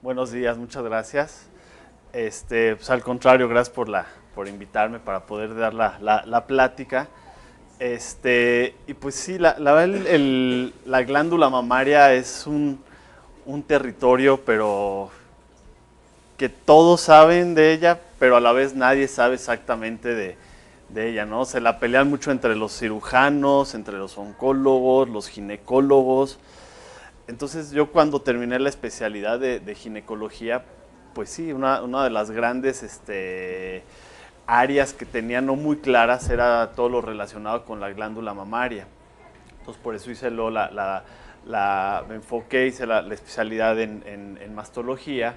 Buenos días, muchas gracias. Pues al contrario, gracias por invitarme para poder dar la plática. Y pues sí, la glándula mamaria es un territorio, pero que todos saben de ella, pero a la vez nadie sabe exactamente de ella, ¿no? Se la pelean mucho entre los cirujanos, entre los oncólogos, los ginecólogos. Entonces yo cuando terminé la especialidad de ginecología, pues sí, una de las grandes áreas que tenía no muy claras era todo lo relacionado con la glándula mamaria. Entonces por eso hice me enfoqué, hice la especialidad en mastología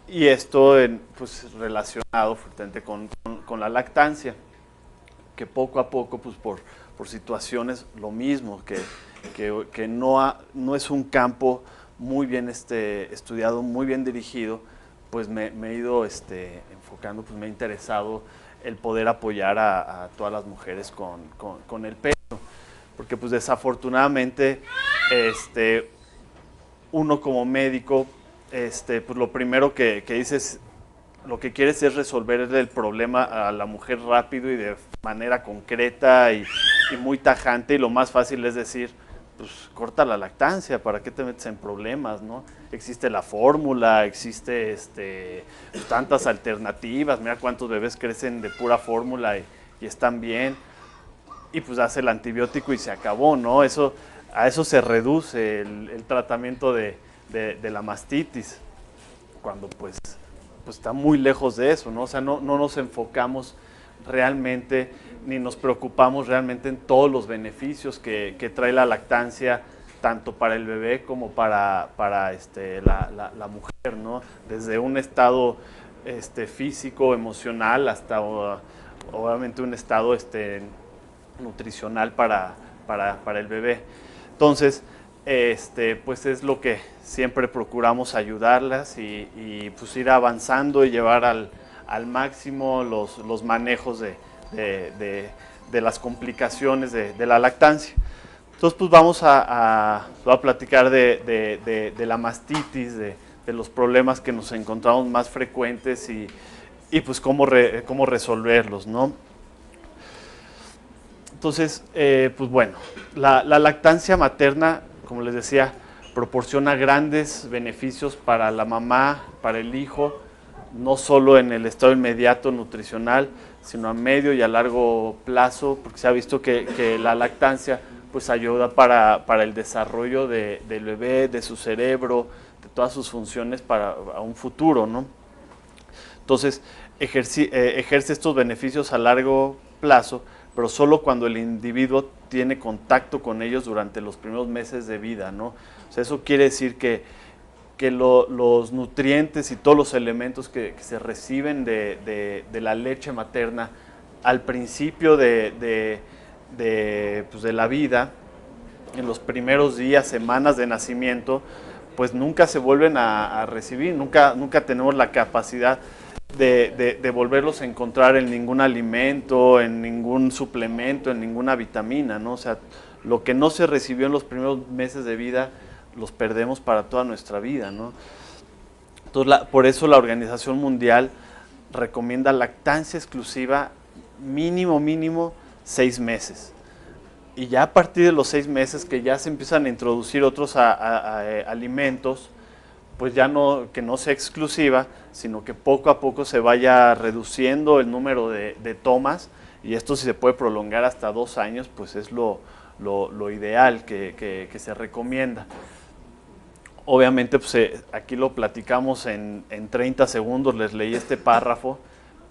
y esto pues, relacionado fuertemente con la lactancia, que poco a poco, pues por situaciones, lo mismo, que no es un campo muy bien estudiado, muy bien dirigido, pues me he ido enfocando, pues me ha interesado el poder apoyar a todas las mujeres con el peso, porque pues desafortunadamente uno como médico, pues lo primero que dices, lo que quieres es resolver el problema a la mujer rápido y de manera concreta y muy tajante, y lo más fácil es decir, pues corta la lactancia, ¿para qué te metes en problemas, no? Existe la fórmula, existe tantas alternativas, mira cuántos bebés crecen de pura fórmula y están bien, y pues hace el antibiótico y se acabó, ¿no? A eso se reduce el tratamiento de la mastitis, cuando pues está muy lejos de eso, ¿no? O sea, no nos enfocamos realmente ni nos preocupamos realmente en todos los beneficios que trae la lactancia, tanto para el bebé como para la mujer, ¿no? Desde un estado físico, emocional, hasta obviamente un estado nutricional para el bebé. Entonces, pues es lo que siempre procuramos ayudarlas y pues ir avanzando y llevar al máximo los manejos de las complicaciones de la lactancia. Entonces, pues vamos a platicar de la mastitis, de los problemas que nos encontramos más frecuentes y pues cómo resolverlos, ¿no? Entonces, pues bueno, la lactancia materna, como les decía, proporciona grandes beneficios para la mamá, para el hijo, no solo en el estado inmediato nutricional, sino a medio y a largo plazo, porque se ha visto que la lactancia pues ayuda para el desarrollo del bebé, de su cerebro, de todas sus funciones para un futuro, ¿no? Entonces, ejerce estos beneficios a largo plazo, pero solo cuando el individuo tiene contacto con ellos durante los primeros meses de vida, ¿no? O sea, eso quiere decir que los nutrientes y todos los elementos que se reciben de la leche materna al principio pues de la vida, en los primeros días, semanas de nacimiento, pues nunca se vuelven a recibir, nunca tenemos la capacidad de volverlos a encontrar en ningún alimento, en ningún suplemento, en ninguna vitamina, ¿no? O sea, lo que no se recibió en los primeros meses de vida, los perdemos para toda nuestra vida, ¿no? Entonces, por eso la Organización Mundial recomienda lactancia exclusiva mínimo 6 meses. Y ya a partir de los 6 meses que ya se empiezan a introducir otros alimentos, pues ya que no sea exclusiva, sino que poco a poco se vaya reduciendo el número de tomas, y esto si se puede prolongar hasta 2 años, pues es lo ideal que se recomienda. Obviamente, pues aquí lo platicamos en 30 segundos, les leí este párrafo,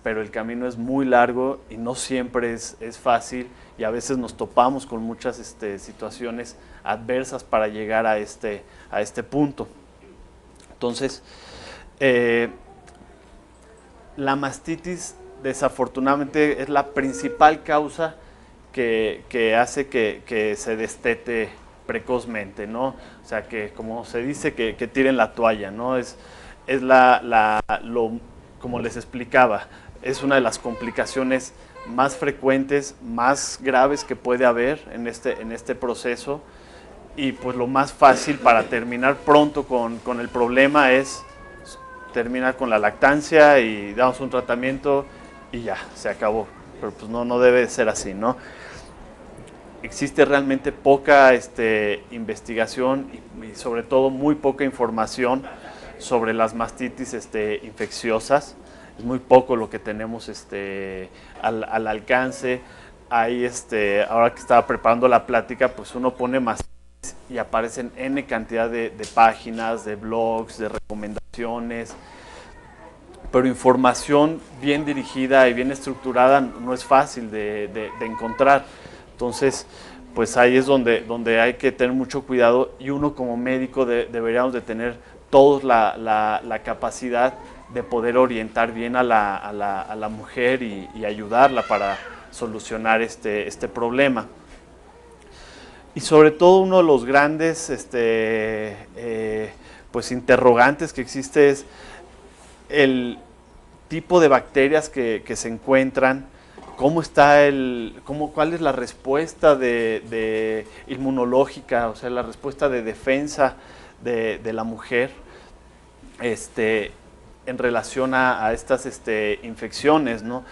pero el camino es muy largo y no siempre es fácil, y a veces nos topamos con muchas situaciones adversas para llegar a este punto. Entonces, la mastitis desafortunadamente es la principal causa que hace que se destete precozmente, ¿no? O sea, que como se dice, que tiren la toalla, ¿no? Como les explicaba, es una de las complicaciones más frecuentes, más graves que puede haber en este proceso, y pues lo más fácil para terminar pronto con el problema es termina con la lactancia y damos un tratamiento y ya, se acabó. Pero pues no debe ser así, ¿no? Existe realmente poca investigación y sobre todo muy poca información sobre las mastitis infecciosas. Es muy poco lo que tenemos al alcance. Ahí, ahora que estaba preparando la plática, pues uno pone mastitis y aparecen N cantidad de páginas, de blogs, de recomendaciones, pero información bien dirigida y bien estructurada no es fácil de encontrar. Entonces, pues ahí es donde hay que tener mucho cuidado y uno como médico deberíamos de tener todos la capacidad de poder orientar bien a la mujer y ayudarla para solucionar este problema. Y sobre todo uno de los grandes pues interrogantes que existe es el tipo de bacterias que se encuentran, cuál es la respuesta de inmunológica, o sea, la respuesta de defensa de la mujer en relación a estas infecciones, ¿no?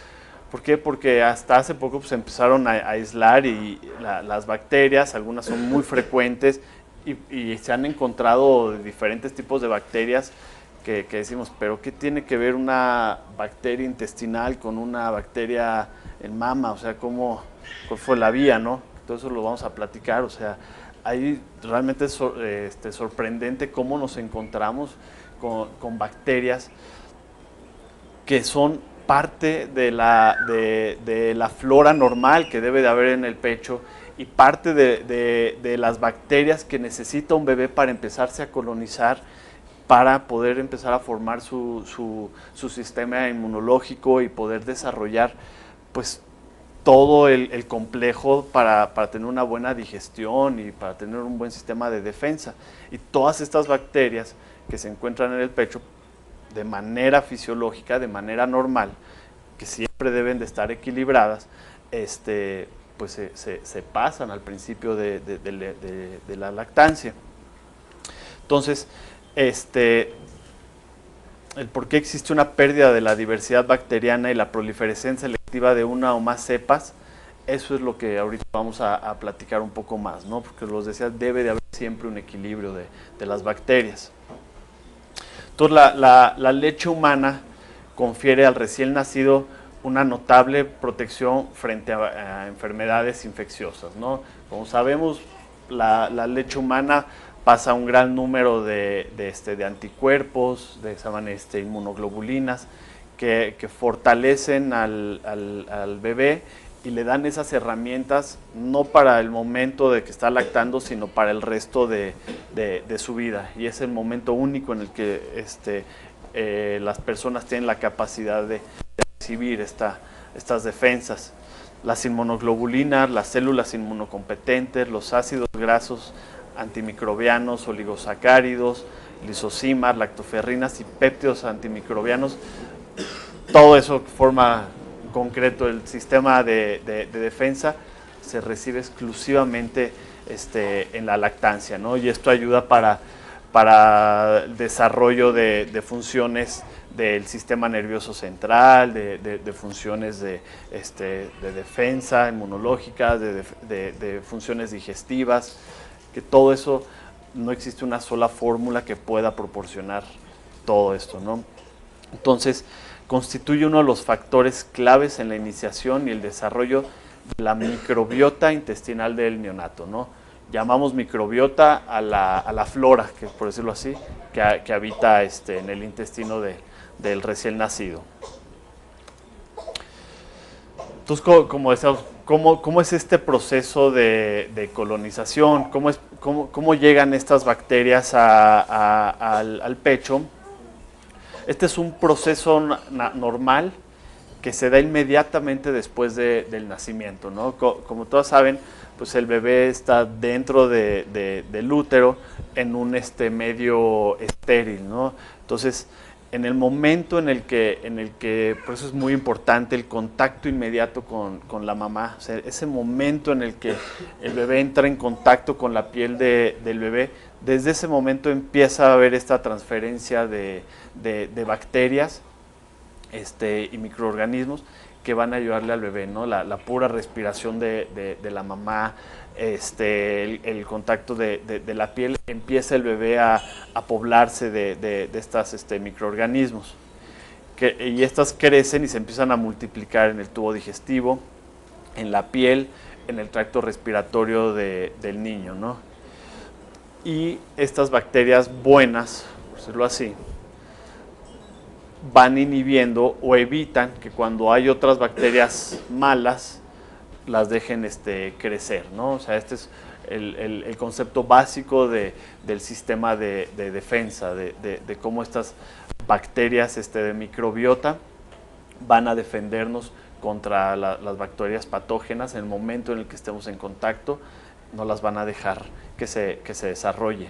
¿Por qué? Porque hasta hace poco pues, empezaron a aislar y las bacterias, algunas son muy frecuentes y se han encontrado diferentes tipos de bacterias que decimos, pero ¿qué tiene que ver una bacteria intestinal con una bacteria en mama? O sea, ¿cuál fue la vía, no? Todo eso lo vamos a platicar, o sea, ahí realmente es sorprendente cómo nos encontramos con bacterias que son parte de la flora normal que debe de haber en el pecho y parte de las bacterias que necesita un bebé para empezarse a colonizar, para poder empezar a formar su sistema inmunológico y poder desarrollar pues todo el complejo para tener una buena digestión y para tener un buen sistema de defensa. Y todas estas bacterias que se encuentran en el pecho de manera fisiológica, de manera normal, que siempre deben de estar equilibradas, pues se pasan al principio de la lactancia. Entonces, el por qué existe una pérdida de la diversidad bacteriana y la proliferación selectiva de una o más cepas, eso es lo que ahorita vamos a platicar un poco más, ¿no? Porque los decía, debe de haber siempre un equilibrio de las bacterias. Entonces, la leche humana confiere al recién nacido una notable protección frente a enfermedades infecciosas, ¿no? Como sabemos, la leche humana pasa un gran número de anticuerpos, se llaman inmunoglobulinas, que fortalecen al bebé y le dan esas herramientas no para el momento de que está lactando, sino para el resto de su vida. Y es el momento único en el que las personas tienen la capacidad de recibir estas defensas. Las inmunoglobulinas, las células inmunocompetentes, los ácidos grasos antimicrobianos, oligosacáridos, lisocimas, lactoferrinas y péptidos antimicrobianos, todo eso forma en concreto el sistema de defensa, se recibe exclusivamente en la lactancia, ¿no? Y esto ayuda para el desarrollo de funciones del sistema nervioso central, de funciones de defensa inmunológica, de funciones digestivas, que todo eso no existe una sola fórmula que pueda proporcionar todo esto, ¿no? Entonces, constituye uno de los factores claves en la iniciación y el desarrollo de la microbiota intestinal del neonato, ¿no? Llamamos microbiota a la flora, que por decirlo así, que habita en el intestino del recién nacido. Entonces, como decíamos, ¿cómo es este proceso de colonización? ¿Cómo llegan estas bacterias al pecho? Este es un proceso normal que se da inmediatamente después del nacimiento, ¿no? Como todos saben, pues el bebé está dentro del útero en un medio estéril, ¿no? Entonces, En el momento en el que, por eso es muy importante el contacto inmediato con la mamá, o sea, ese momento en el que el bebé entra en contacto con la piel del bebé, desde ese momento empieza a haber esta transferencia de bacterias y microorganismos que van a ayudarle al bebé, ¿no? La pura respiración de la mamá, el contacto de la piel, empieza el bebé a poblarse de estas microorganismos. Y estas crecen y se empiezan a multiplicar en el tubo digestivo, en la piel, en el tracto respiratorio del niño, ¿no? Y estas bacterias buenas, por decirlo así, van inhibiendo o evitan que cuando hay otras bacterias malas las dejen crecer, ¿no? O sea, este es el concepto básico del sistema de defensa, de cómo estas bacterias de microbiota van a defendernos contra las bacterias patógenas. En el momento en el que estemos en contacto, no las van a dejar que se desarrollen.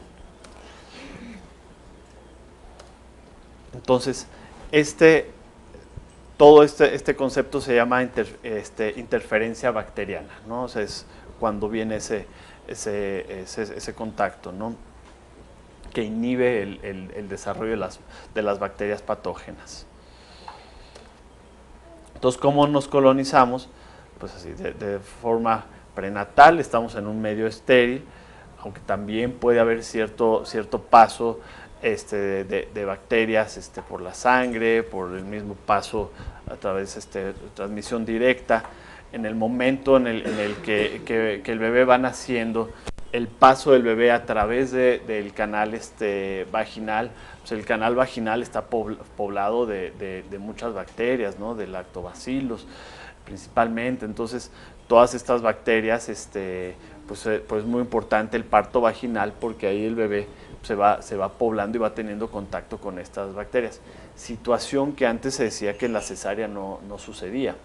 Entonces, todo este concepto se llama interferencia bacteriana, ¿no? O sea, es cuando viene ese contacto, ¿no? Que inhibe el desarrollo de las bacterias patógenas. Entonces, ¿cómo nos colonizamos? Pues así, de forma prenatal, estamos en un medio estéril, aunque también puede haber cierto paso de bacterias por la sangre, por el mismo paso a través de transmisión directa. En el momento en el que el bebé va naciendo, el paso del bebé a través del canal vaginal, pues el canal vaginal está poblado de muchas bacterias, ¿no? De lactobacilos principalmente. Entonces, todas estas bacterias, pues es muy importante el parto vaginal, porque ahí el bebé se va poblando y va teniendo contacto con estas bacterias. Situación que antes se decía que en la cesárea no sucedía,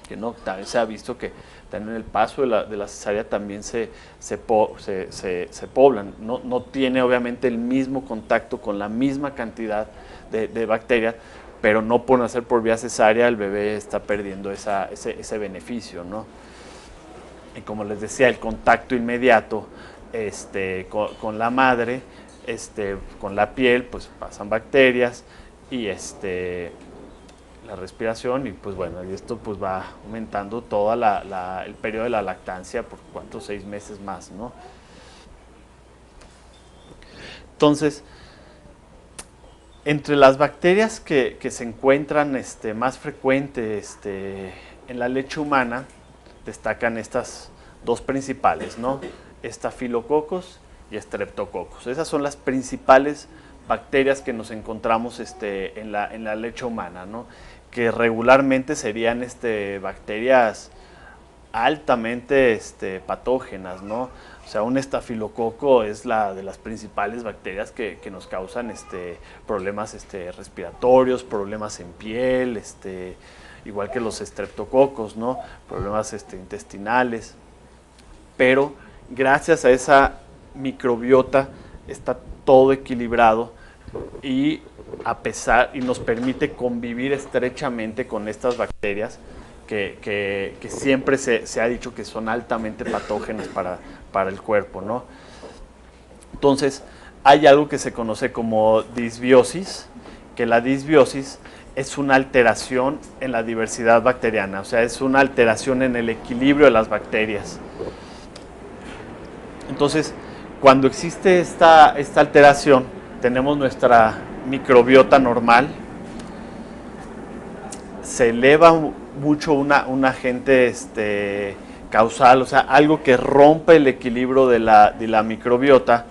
que no, también se ha visto que también en el paso de la cesárea también se poblan. No tiene obviamente el mismo contacto con la misma cantidad de bacterias, pero no por nacer por vía cesárea el bebé está perdiendo ese beneficio, ¿no? Y como les decía, el contacto inmediato con la madre, con la piel, pues pasan bacterias y la respiración, y pues bueno, y esto pues va aumentando todo el periodo de la lactancia por 4 o 6 meses más, ¿no? Entonces, entre las bacterias que se encuentran más frecuentes en la leche humana, destacan estas dos principales, ¿no? Estafilococos y Streptococcus. Esas son las principales bacterias que nos encontramos en la leche humana, ¿no? Que regularmente serían bacterias altamente patógenas, ¿no? O sea, un estafilococo es de las principales bacterias que nos causan problemas respiratorios, problemas en piel, igual que los estreptococos, ¿no? Problemas intestinales. Pero gracias a esa microbiota está todo equilibrado y nos permite convivir estrechamente con estas bacterias que siempre se ha dicho que son altamente patógenas para el cuerpo, ¿no? Entonces, hay algo que se conoce como disbiosis, que la disbiosis es una alteración en la diversidad bacteriana, o sea, es una alteración en el equilibrio de las bacterias. Entonces, cuando existe esta alteración, tenemos nuestra microbiota normal, se eleva mucho un agente causal, o sea, algo que rompe el equilibrio de la microbiota,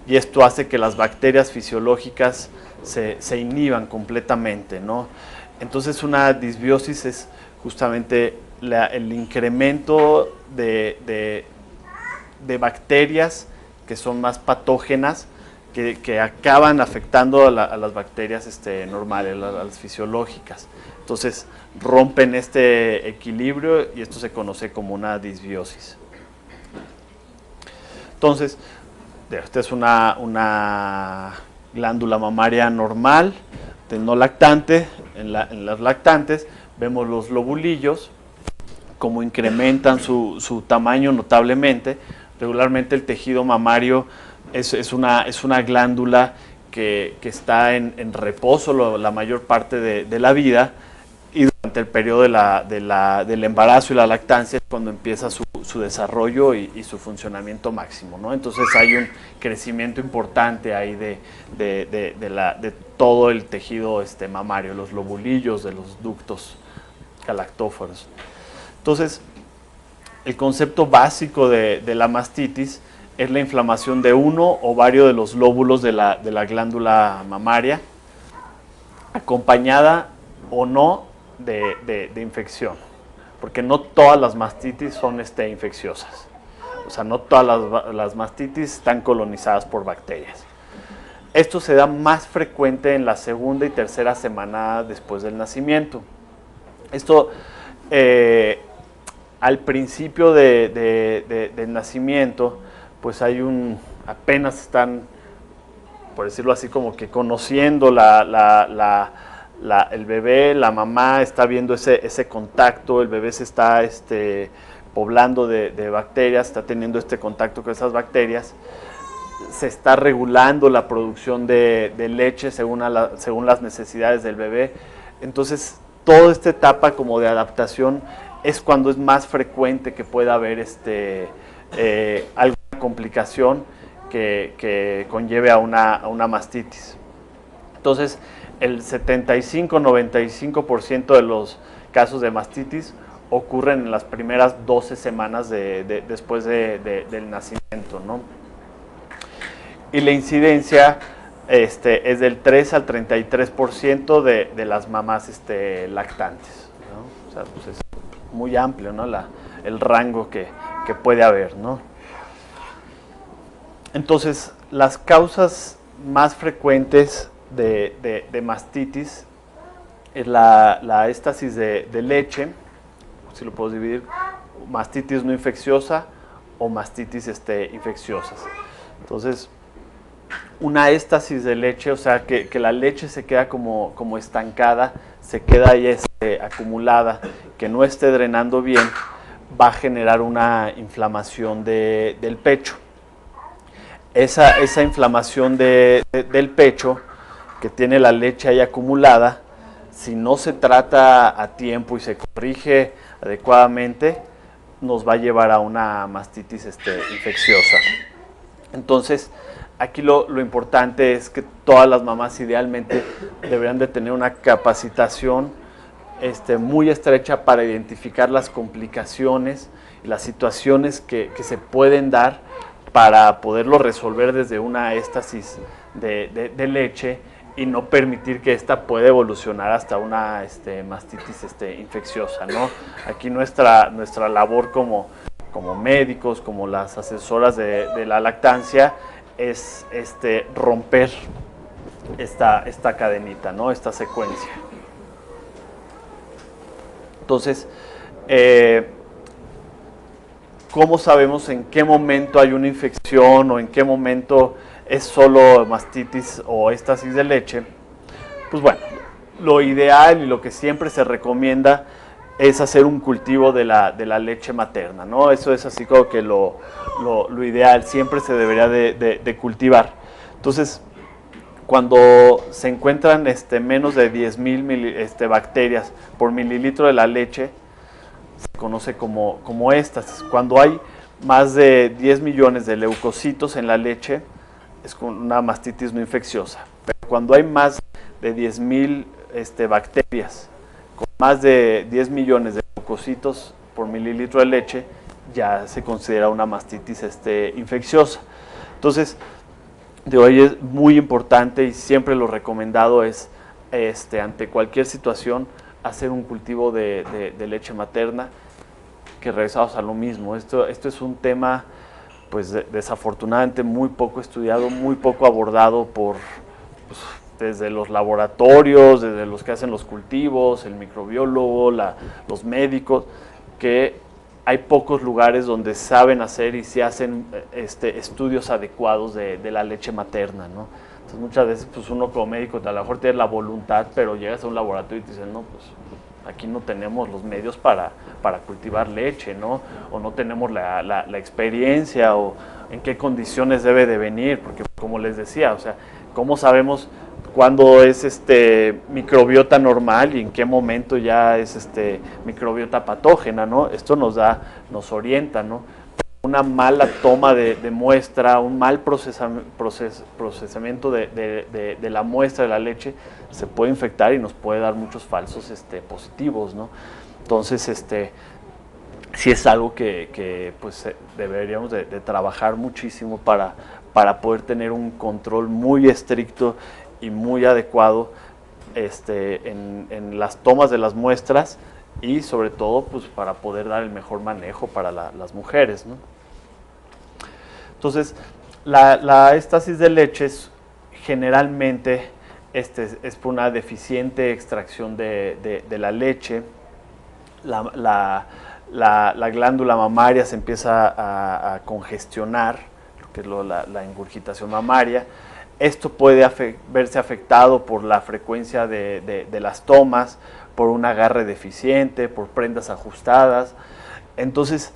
y esto hace que las bacterias fisiológicas se inhiban completamente, ¿no? Entonces, una disbiosis es justamente el incremento de bacterias que son más patógenas, que acaban afectando a las bacterias normales, a las fisiológicas. Entonces, rompen este equilibrio y esto se conoce como una disbiosis. Entonces, esta es una glándula mamaria normal, no lactante, en las lactantes, vemos los lobulillos, cómo incrementan su tamaño notablemente. Regularmente el tejido mamario es una glándula que está en reposo la mayor parte de la vida, y durante el periodo del embarazo y la lactancia es cuando empieza su desarrollo y su funcionamiento máximo, ¿no? Entonces hay un crecimiento importante ahí de todo el tejido mamario, los lobulillos, de los ductos galactóforos. Entonces, el concepto básico de la mastitis es la inflamación de uno o varios de los lóbulos de la glándula mamaria, acompañada o no de infección, porque no todas las mastitis son infecciosas. O sea, no todas las mastitis están colonizadas por bacterias. Esto se da más frecuente en la segunda y tercera semana después del nacimiento. Esto, al principio del nacimiento, pues apenas están, por decirlo así, como que conociendo el bebé, la mamá está viendo ese contacto, el bebé se está poblando de bacterias, está teniendo contacto con esas bacterias, se está regulando la producción de leche según las necesidades del bebé. Entonces, toda esta etapa como de adaptación es cuando es más frecuente que pueda haber alguna complicación que conlleve a una mastitis. Entonces, el 75-95% de los casos de mastitis ocurren en las primeras 12 semanas después del nacimiento, ¿no? Y la incidencia es del 3 al 33% de las mamás lactantes, ¿no? O sea, pues es muy amplio, ¿no? El rango que puede haber, ¿no? Entonces, las causas más frecuentes de mastitis es la éstasis de leche, si lo puedo dividir, mastitis no infecciosa o mastitis infecciosas. Entonces, una éstasis de leche, o sea, que la leche se queda como estancada, se queda ahí acumulada, que no esté drenando bien, va a generar una inflamación del pecho. Esa inflamación del pecho, que tiene la leche ahí acumulada, si no se trata a tiempo y se corrige adecuadamente, nos va a llevar a una mastitis infecciosa. Entonces, aquí lo importante es que todas las mamás idealmente deberían de tener una capacitación muy estrecha para identificar las complicaciones y las situaciones que se pueden dar para poderlo resolver desde una éstasis de leche y no permitir que esta pueda evolucionar hasta una mastitis infecciosa, ¿no? Aquí nuestra labor como médicos, como las asesoras de la lactancia, es romper esta cadenita, ¿no? Esta secuencia. Entonces, ¿cómo sabemos en qué momento hay una infección o en qué momento es solo mastitis o éstasis de leche? Pues bueno, lo ideal y lo que siempre se recomienda es hacer un cultivo de la leche materna, ¿no? Eso es así como que lo ideal, siempre se debería de cultivar. Entonces, cuando se encuentran menos de 10,000 bacterias por mililitro de la leche, se conoce como éstasis. Cuando hay más de 10 millones de leucocitos en la leche, es una mastitis no infecciosa. Pero cuando hay más de 10,000 bacterias, con más de 10 millones de leucocitos por mililitro de leche, ya se considera una mastitis infecciosa. Entonces, de hoy es muy importante y siempre lo recomendado es, ante cualquier situación, hacer un cultivo de leche materna, que regresamos a lo mismo. Esto es un tema, pues desafortunadamente, muy poco estudiado, muy poco abordado desde los laboratorios, desde los que hacen los cultivos, el microbiólogo, los médicos, que hay pocos lugares donde saben hacer y se hacen estudios adecuados de la leche materna, ¿no? Entonces muchas veces pues uno como médico a lo mejor tiene la voluntad, pero llegas a un laboratorio y te dicen, no, pues aquí no tenemos los medios para cultivar leche, ¿no? O no tenemos la experiencia, o en qué condiciones debe de venir, porque como les decía, o sea, ¿cómo sabemos cuándo es microbiota normal y en qué momento ya es microbiota patógena, ¿no? Esto nos orienta, ¿no? Una mala toma de muestra, un mal procesamiento de la muestra de la leche se puede infectar y nos puede dar muchos falsos positivos, ¿no? Entonces, sí es algo que pues, deberíamos de trabajar muchísimo para poder tener un control muy estricto y muy adecuado en las tomas de las muestras y sobre todo pues, para poder dar el mejor manejo para las mujeres, ¿no? Entonces, la éstasis de leches generalmente es por una deficiente extracción de la leche. La glándula mamaria se empieza a congestionar, lo que es la ingurgitación mamaria. Esto puede verse afectado por la frecuencia de las tomas, por un agarre deficiente, por prendas ajustadas. Entonces,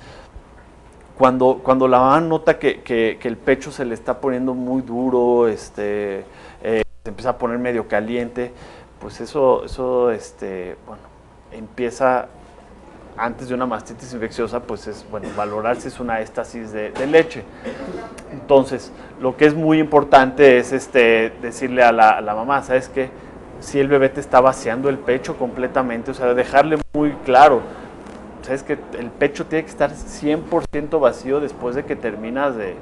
cuando la mamá nota que el pecho se le está poniendo muy duro, se empieza a poner medio caliente, pues eso bueno, empieza antes de una mastitis infecciosa, pues es bueno valorar si es una éstasis de leche. Entonces, lo que es muy importante es decirle a la mamá, ¿sabes qué? Si el bebé te está vaciando el pecho completamente, o sea, dejarle muy claro, sabes que el pecho tiene que estar 100% vacío después de que terminas de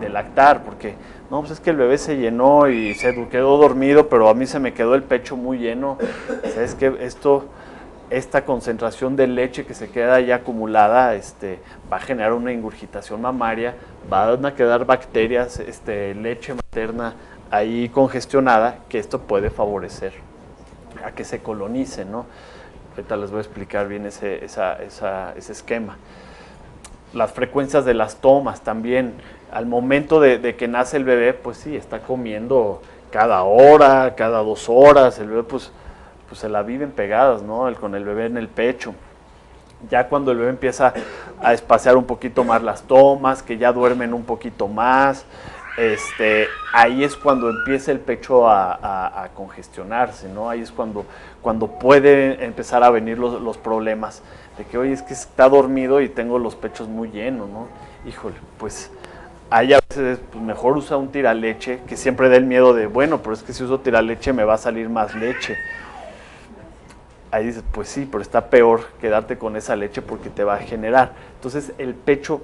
lactar, porque no, pues es que el bebé se llenó y se quedó dormido, pero a mí se me quedó el pecho muy lleno. Sabes que esta concentración de leche que se queda ahí acumulada va a generar una ingurgitación mamaria, van a quedar bacterias, leche materna ahí congestionada, que esto puede favorecer a que se colonice, ¿no? Ahorita les voy a explicar bien ese esquema. Las frecuencias de las tomas también. Al momento de que nace el bebé, pues sí, está comiendo cada hora, cada 2 horas. El bebé pues se la viven pegadas, ¿no? Con el bebé en el pecho. Ya cuando el bebé empieza a espaciar un poquito más las tomas, que ya duermen un poquito más, ahí es cuando empieza el pecho a congestionarse, ¿no? Ahí es cuando puede empezar a venir los problemas de que, oye, es que está dormido y tengo los pechos muy llenos, ¿no? Híjole, pues ahí a veces pues, mejor usa un tiraleche, que siempre da el miedo de, bueno, pero es que si uso tiraleche me va a salir más leche. Ahí dices, pues sí, pero está peor quedarte con esa leche porque te va a generar. Entonces el pecho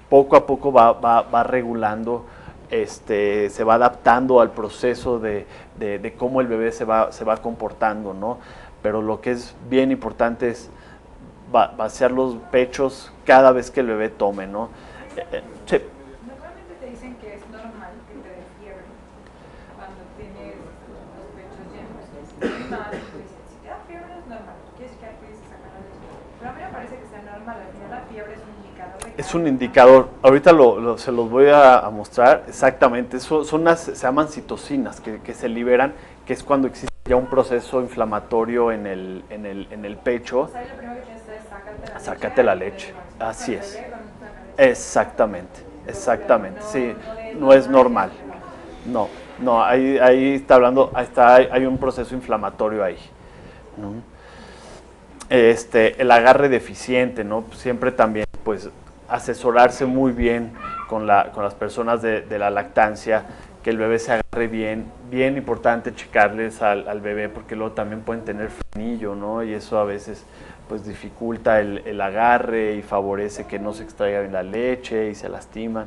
poco a poco va regulando, se va adaptando al proceso de cómo el bebé se va comportando, ¿no? Pero lo que es bien importante es vaciar los pechos cada vez que el bebé tome, ¿no? Sí. Normalmente te dicen que es normal que te dé fiebre cuando tienes los pechos llenos. Es normal, si te da fiebre es normal, quieres que acudes a sacar la leche. Pero a mí me parece que sea normal, al final la fiebre es un indicador de que es un indicador. Ahorita se los voy a mostrar exactamente. Se llaman citocinas que se liberan, que es cuando existe ya un proceso inflamatorio en el pecho. O sea, lo primero que tienes que hacer es sácate la leche. Así es. Exactamente, sí, no es normal. No, ahí está hablando, hay un proceso inflamatorio ahí, ¿no? El agarre deficiente, ¿no? Siempre también, pues, asesorarse muy bien con las personas de la lactancia, que el bebé se agarre bien importante checarles al bebé, porque luego también pueden tener frenillo, ¿no? Y eso a veces pues dificulta el agarre y favorece que no se extraiga bien la leche y se lastiman.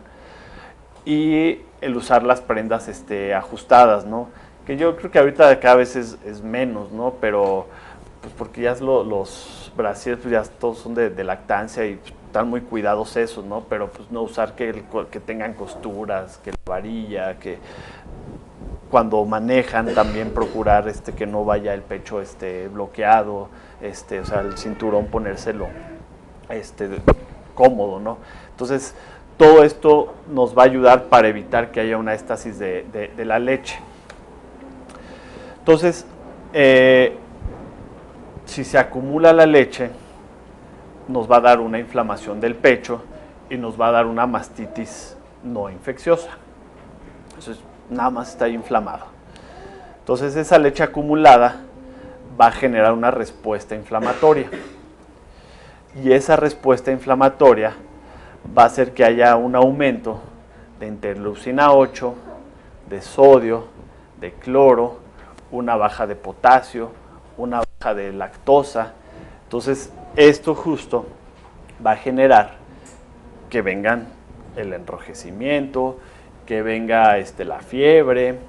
Y el usar las prendas ajustadas, ¿no? Que yo creo que ahorita cada vez es menos, ¿no? Pero pues porque ya los brasieres pues ya todos son de lactancia y están muy cuidados esos, ¿no? Pero pues no usar que tengan costuras, que la varilla, que cuando manejan también procurar que no vaya el pecho bloqueado, o sea, el cinturón ponérselo cómodo, ¿no? Entonces, todo esto nos va a ayudar para evitar que haya una éstasis de la leche. Entonces, si se acumula la leche, nos va a dar una inflamación del pecho y nos va a dar una mastitis no infecciosa. Entonces, nada más está inflamado. Entonces, esa leche acumulada va a generar una respuesta inflamatoria. Y esa respuesta inflamatoria va a hacer que haya un aumento de interleucina 8, de sodio, de cloro, una baja de potasio, una baja de lactosa. Entonces, esto justo va a generar que vengan el enrojecimiento, que venga la fiebre.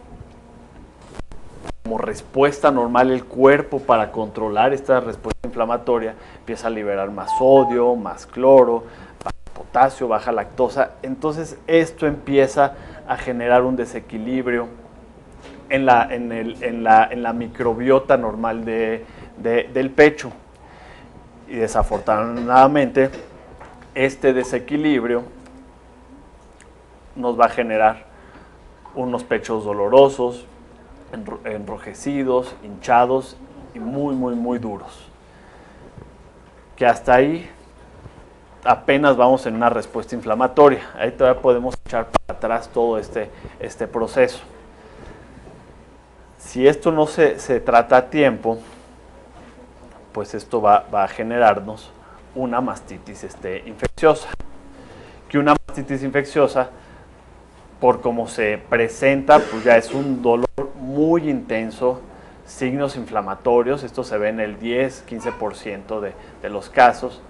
Como respuesta normal, el cuerpo, para controlar esta respuesta inflamatoria, empieza a liberar más sodio, más cloro, baja potasio, baja lactosa. Entonces, esto empieza a generar un desequilibrio en la microbiota normal del pecho. Y desafortunadamente, este desequilibrio nos va a generar unos pechos dolorosos, enrojecidos, hinchados y muy duros. Que hasta ahí apenas vamos en una respuesta inflamatoria. Ahí todavía podemos echar para atrás todo este proceso. Si esto no se trata a tiempo, pues esto va a generarnos una mastitis infecciosa. Que una mastitis infecciosa, por cómo se presenta, pues ya es un dolor muy intenso, signos inflamatorios. Esto se ve en el 10-15% de los casos.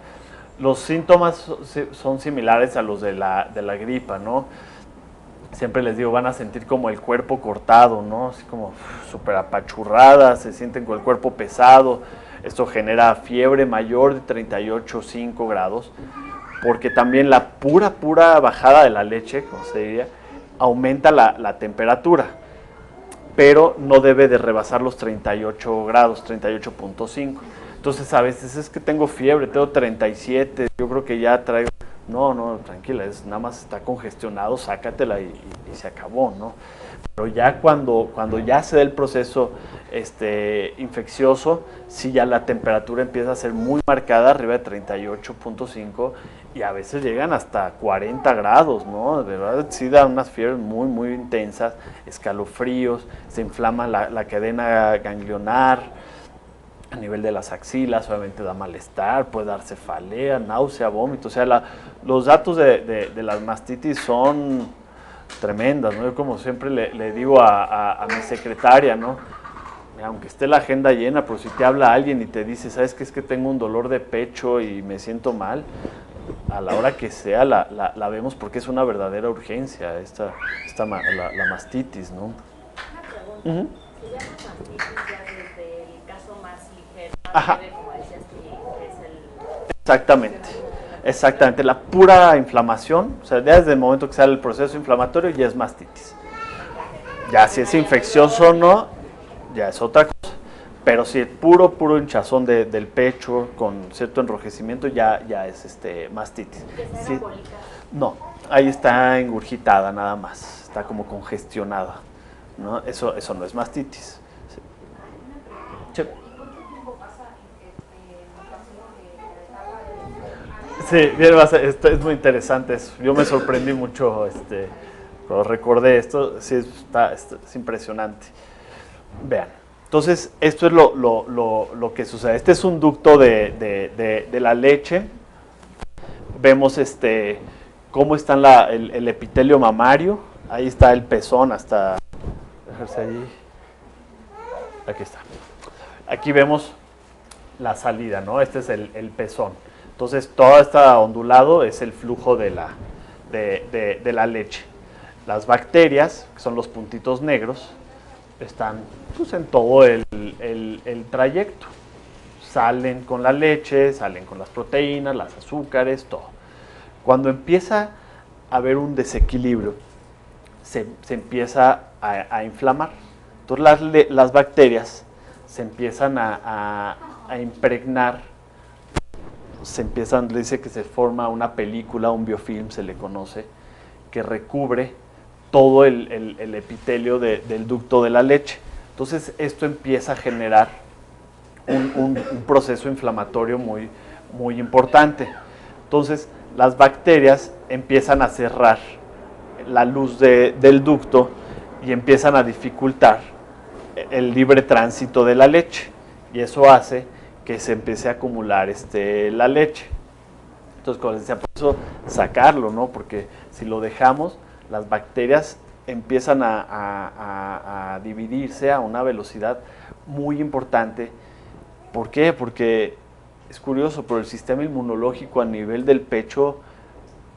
Los síntomas son similares a los de la gripa, ¿no? Siempre les digo, van a sentir como el cuerpo cortado, ¿no? Así como súper apachurrada, se sienten con el cuerpo pesado. Esto genera fiebre mayor de 38,5 grados, porque también la pura bajada de la leche, como se diría, aumenta la temperatura, pero no debe de rebasar los 38 grados, 38,5. Entonces a veces es que tengo fiebre, tengo 37, yo creo que ya traigo... No, tranquila, nada más está congestionado, sácatela y se acabó, ¿no? Pero ya cuando ya se da el proceso infeccioso, sí ya la temperatura empieza a ser muy marcada, arriba de 38,5, y a veces llegan hasta 40 grados, ¿no? De verdad sí da unas fiebres muy intensas, escalofríos, se inflama la cadena ganglionar, a nivel de las axilas, obviamente da malestar, puede dar cefalea, náusea, vómito. O sea, los datos de las mastitis son tremendas, ¿no? Yo como siempre le digo a mi secretaria, ¿no? Aunque esté la agenda llena, pero si te habla alguien y te dice, ¿sabes qué? Es que tengo un dolor de pecho y me siento mal, a la hora que sea la vemos, porque es una verdadera urgencia la mastitis, ¿no? Una pregunta. ¿Se llama mastitis ya desde el caso más ligero? Ajá. Como decías que es el... Exactamente, la pura inflamación, o sea, ya desde el momento que sale el proceso inflamatorio ya es mastitis. Ya si es infeccioso o no, ya es otra cosa. Pero si es puro hinchazón del pecho con cierto enrojecimiento, ya es mastitis. Sí. No, ahí está engurgitada nada más, está como congestionada, ¿no? Eso no es mastitis. Sí. Sí. Sí, bien, esto es muy interesante. Yo me sorprendí mucho cuando recordé esto. Sí, es impresionante. Vean, entonces esto es lo que sucede. Este es un ducto de la leche. Vemos cómo está el epitelio mamario. Ahí está el pezón hasta... Dejarse allí. Aquí está. Aquí vemos la salida, ¿no? Este es el pezón. Entonces, todo este ondulado es el flujo de la leche. Las bacterias, que son los puntitos negros, están pues, en todo el trayecto. Salen con la leche, salen con las proteínas, las azúcares, todo. Cuando empieza a haber un desequilibrio, se empieza a inflamar. Entonces, las bacterias se empiezan a impregnar. Dice que se forma una película, un biofilm se le conoce, que recubre todo el epitelio del ducto de la leche. Entonces esto empieza a generar un proceso inflamatorio muy importante. Entonces las bacterias empiezan a cerrar la luz del ducto y empiezan a dificultar el libre tránsito de la leche, y eso hace que se empiece a acumular la leche. Entonces, como les decía, por eso sacarlo, ¿no? Porque si lo dejamos, las bacterias empiezan a dividirse a una velocidad muy importante. ¿Por qué? Porque es curioso, pero el sistema inmunológico a nivel del pecho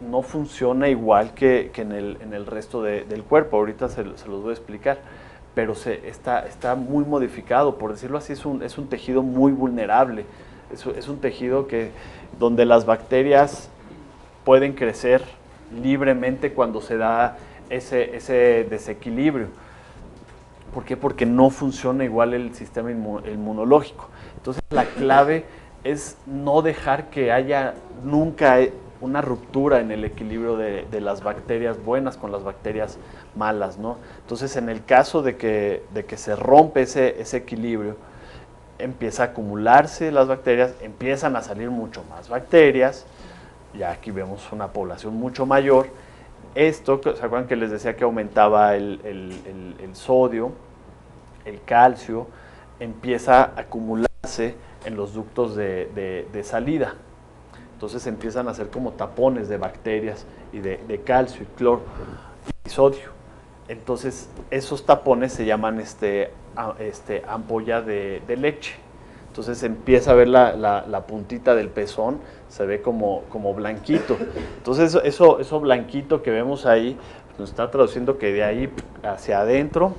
no funciona igual que en el resto del cuerpo. Ahorita se los voy a explicar, pero está muy modificado, por decirlo así. Es un tejido muy vulnerable, es un tejido donde las bacterias pueden crecer libremente cuando se da ese desequilibrio. ¿Por qué? Porque no funciona igual el sistema inmunológico. Entonces la clave es no dejar que haya nunca una ruptura en el equilibrio de las bacterias buenas con las bacterias malas, ¿no? Entonces, en el caso de que se rompe ese equilibrio, empieza a acumularse las bacterias, empiezan a salir mucho más bacterias, ya aquí vemos una población mucho mayor. Esto, ¿se acuerdan que les decía que aumentaba el sodio, el calcio? Empieza a acumularse en los ductos de salida. Entonces empiezan a hacer como tapones de bacterias y de calcio y cloro y sodio. Entonces esos tapones se llaman ampolla de leche. Entonces empieza a ver la puntita del pezón, se ve como blanquito. Entonces eso blanquito que vemos ahí nos está traduciendo que de ahí hacia adentro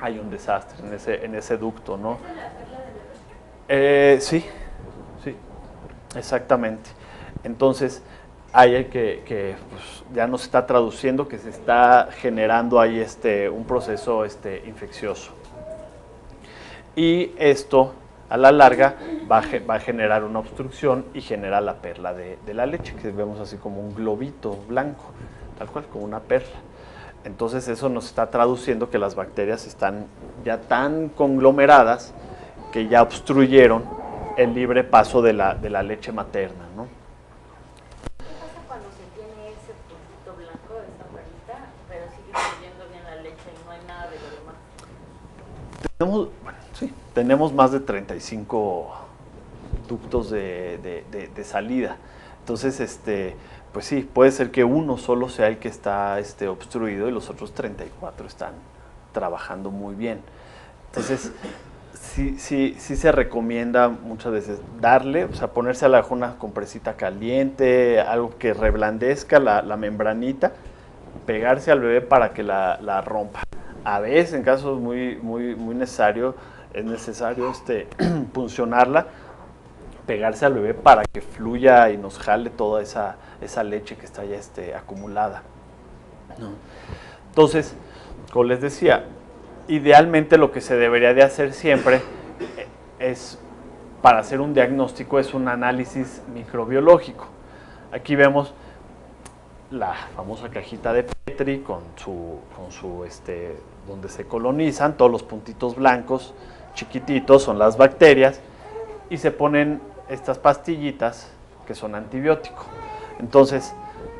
hay un desastre en ese ducto, ¿no? Sí, exactamente. Entonces, ahí hay que pues, ya nos está traduciendo que se está generando ahí un proceso infeccioso. Y esto, a la larga, va a generar una obstrucción y genera la perla de la leche, que vemos así como un globito blanco, tal cual, como una perla. Entonces, eso nos está traduciendo que las bacterias están ya tan conglomeradas que ya obstruyeron el libre paso de la leche materna, ¿no? ¿Qué pasa cuando se tiene ese puntito blanco, esa perlita, pero sigue fluyendo bien la leche y no hay nada de lo demás? Tenemos más de 35 ductos de salida. Entonces, pues sí, puede ser que uno solo sea el que está obstruido y los otros 34 están trabajando muy bien. Entonces, sí se recomienda muchas veces darle, o sea, ponerse a una compresita caliente, algo que reblandezca la membranita, pegarse al bebé para que la rompa. A veces, en casos muy necesarios, es necesario puncionarla, pegarse al bebé para que fluya y nos jale toda esa leche que está ya acumulada, ¿no? Entonces, como les decía, idealmente lo que se debería de hacer siempre es, para hacer un diagnóstico, es un análisis microbiológico. Aquí vemos la famosa cajita de Petri con su donde se colonizan todos los puntitos blancos chiquititos, son las bacterias, y se ponen estas pastillitas que son antibiótico. Entonces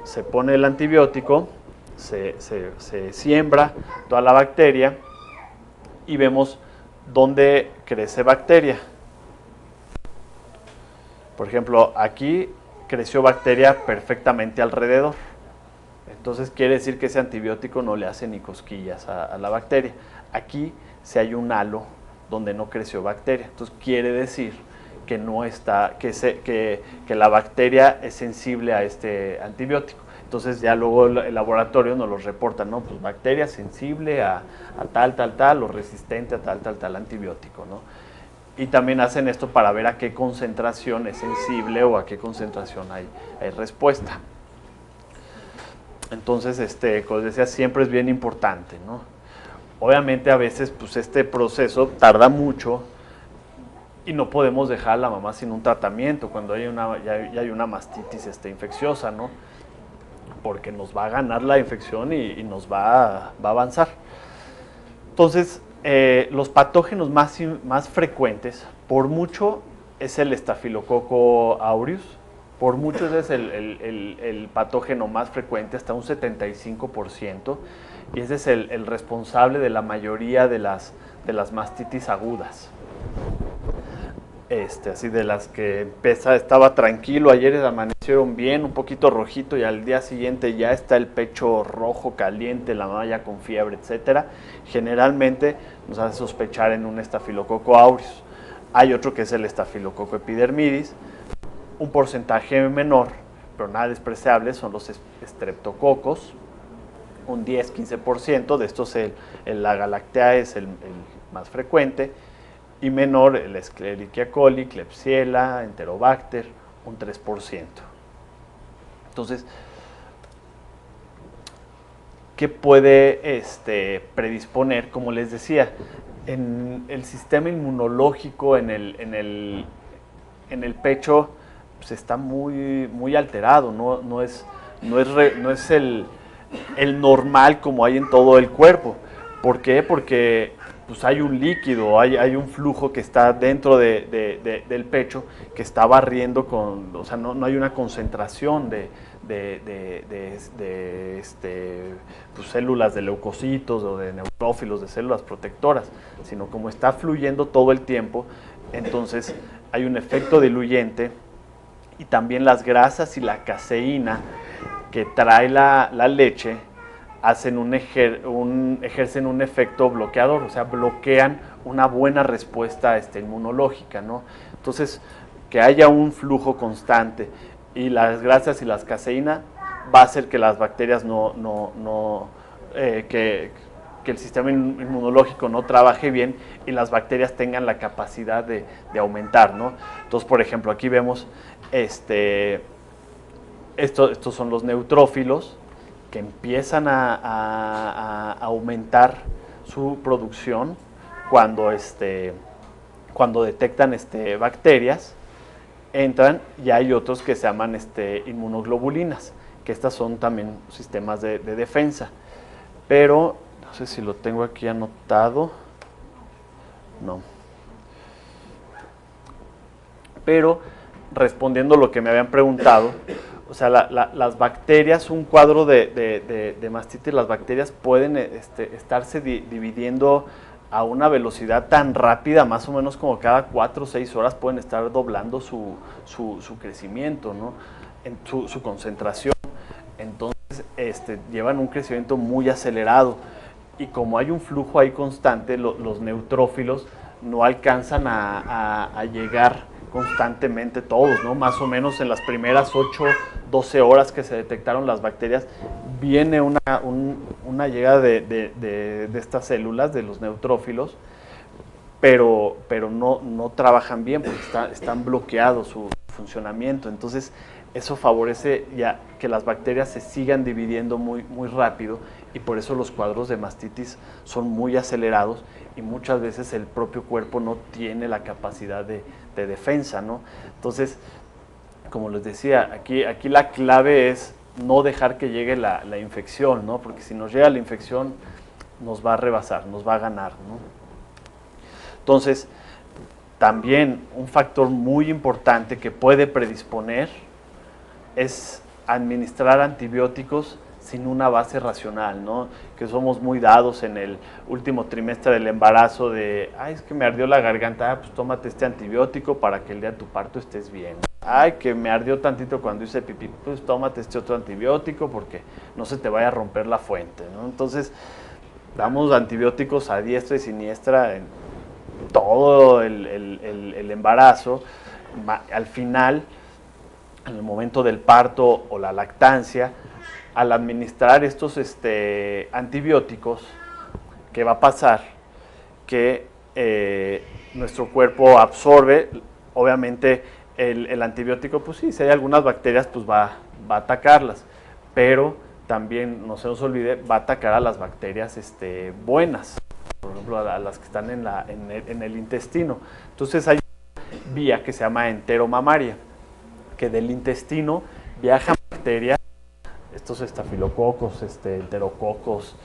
se pone el antibiótico, se siembra toda la bacteria y vemos dónde crece bacteria. Por ejemplo, aquí creció bacteria perfectamente alrededor. Entonces quiere decir que ese antibiótico no le hace ni cosquillas a la bacteria. Aquí si hay un halo donde no creció bacteria. Entonces quiere decir que no está, que la bacteria es sensible a este antibiótico. Entonces ya luego el laboratorio nos los reporta, ¿no? Pues bacteria sensible a tal, o resistente a tal antibiótico, ¿no? Y también hacen esto para ver a qué concentración es sensible o a qué concentración hay respuesta. Entonces, como les decía, siempre es bien importante, ¿no? Obviamente a veces pues este proceso tarda mucho y no podemos dejar a la mamá sin un tratamiento cuando ya hay una mastitis infecciosa, ¿no? Porque nos va a ganar la infección y nos va a avanzar. Entonces, Los patógenos más frecuentes, por mucho, es el Staphylococcus aureus. Por mucho ese es el patógeno más frecuente, hasta un 75%, y ese es el responsable de la mayoría de las mastitis agudas. Así de las que estaba tranquilo, ayer amanecieron bien, un poquito rojito, y al día siguiente ya está el pecho rojo, caliente, la malla con fiebre, etcétera. Generalmente nos hace sospechar en un Staphylococcus aureus. Hay otro que es el Staphylococcus epidermidis. Un porcentaje menor, pero nada despreciable, son los estreptococos. Un 10-15% de estos, la Galactea es el más frecuente, y menor el Escherichia coli, Klebsiella, Enterobacter, un 3%. Entonces, ¿qué puede predisponer? Como les decía, en el sistema inmunológico, en el pecho, pues está muy alterado, no es el normal como hay en todo el cuerpo. ¿Por qué? Porque pues hay un líquido, hay un flujo que está dentro del pecho que está barriendo o sea, no hay una concentración de pues, células de leucocitos o de neutrófilos, de células protectoras, sino como está fluyendo todo el tiempo, entonces hay un efecto diluyente, y también las grasas y la caseína que trae la leche ejercen un efecto bloqueador, o sea, bloquean una buena respuesta inmunológica, ¿no? Entonces, que haya un flujo constante y las grasas y las caseína va a hacer que las bacterias que el sistema inmunológico no trabaje bien y las bacterias tengan la capacidad de aumentar, ¿no? Entonces, por ejemplo, aquí vemos estos son los neutrófilos que empiezan a aumentar su producción cuando detectan bacterias, entran, y hay otros que se llaman inmunoglobulinas, que estas son también sistemas de defensa. Pero, no sé si lo tengo aquí anotado, no. Pero, respondiendo a lo que me habían preguntado, o sea, las bacterias, un cuadro de mastitis, las bacterias pueden estarse dividiendo a una velocidad tan rápida, más o menos como cada 4 o 6 horas pueden estar doblando su crecimiento, ¿no? Su concentración. Entonces, llevan un crecimiento muy acelerado, y como hay un flujo ahí constante, los neutrófilos no alcanzan a llegar constantemente todos, ¿no? Más o menos en las primeras 8, 12 horas que se detectaron las bacterias, viene una llegada de estas células, de los neutrófilos, pero no trabajan bien porque están bloqueados su funcionamiento. Entonces, eso favorece ya que las bacterias se sigan dividiendo muy rápido, y por eso los cuadros de mastitis son muy acelerados, y muchas veces el propio cuerpo no tiene la capacidad de defensa, ¿no? Entonces, como les decía, aquí la clave es no dejar que llegue la infección, ¿no? Porque si nos llega la infección, nos va a rebasar, nos va a ganar, ¿no? Entonces, también un factor muy importante que puede predisponer es administrar antibióticos sin una base racional, ¿no? Que somos muy dados en el último trimestre del embarazo de, ay, es que me ardió la garganta, pues tómate este antibiótico para que el día de tu parto estés bien. Ay, que me ardió tantito cuando hice pipí, pues tómate este otro antibiótico porque no se te vaya a romper la fuente, ¿no? Entonces, damos antibióticos a diestra y siniestra en todo el embarazo. Al final, en el momento del parto o la lactancia, al administrar estos antibióticos, ¿qué va a pasar? Que nuestro cuerpo absorbe, obviamente el antibiótico, pues sí, si hay algunas bacterias, pues va a atacarlas, pero también, no se nos olvide, va a atacar a las bacterias buenas, por ejemplo, a las que están en el intestino. Entonces hay una vía que se llama enteromamaria, que del intestino viajan bacterias, estos estafilococos, enterococos,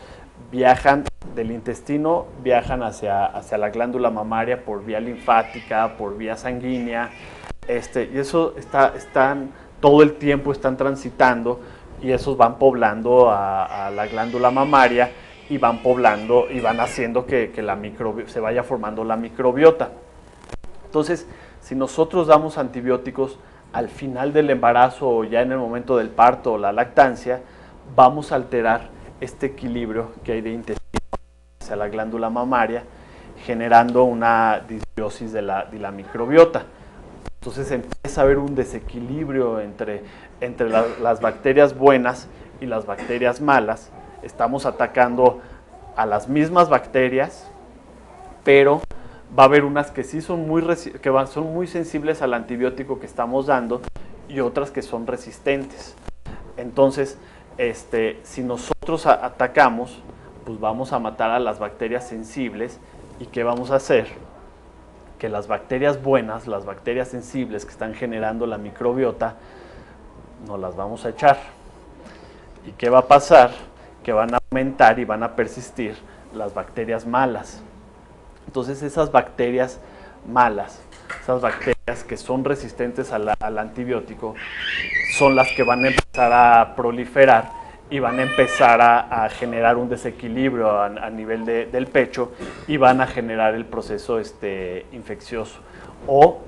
viajan del intestino viajan hacia la glándula mamaria por vía linfática, por vía sanguínea, y eso están todo el tiempo están transitando y esos van poblando a la glándula mamaria y van poblando y van haciendo que se vaya formando la microbiota. Entonces, si nosotros damos antibióticos al final del embarazo o ya en el momento del parto o la lactancia, vamos a alterar este equilibrio que hay de intestino hacia la glándula mamaria, generando una disbiosis de la microbiota. Entonces empieza a haber un desequilibrio entre las bacterias buenas y las bacterias malas. Estamos atacando a las mismas bacterias, pero va a haber unas que sí son muy sensibles al antibiótico que estamos dando y otras que son resistentes. Entonces, si nosotros atacamos, pues vamos a matar a las bacterias sensibles. ¿Y qué vamos a hacer? Que las bacterias buenas, las bacterias sensibles que están generando la microbiota, no las vamos a echar. ¿Y qué va a pasar? Que van a aumentar y van a persistir las bacterias malas. Entonces esas bacterias malas, esas bacterias que son resistentes al antibiótico, son las que van a empezar a proliferar y van a empezar a generar un desequilibrio a nivel del pecho y van a generar el proceso infeccioso. O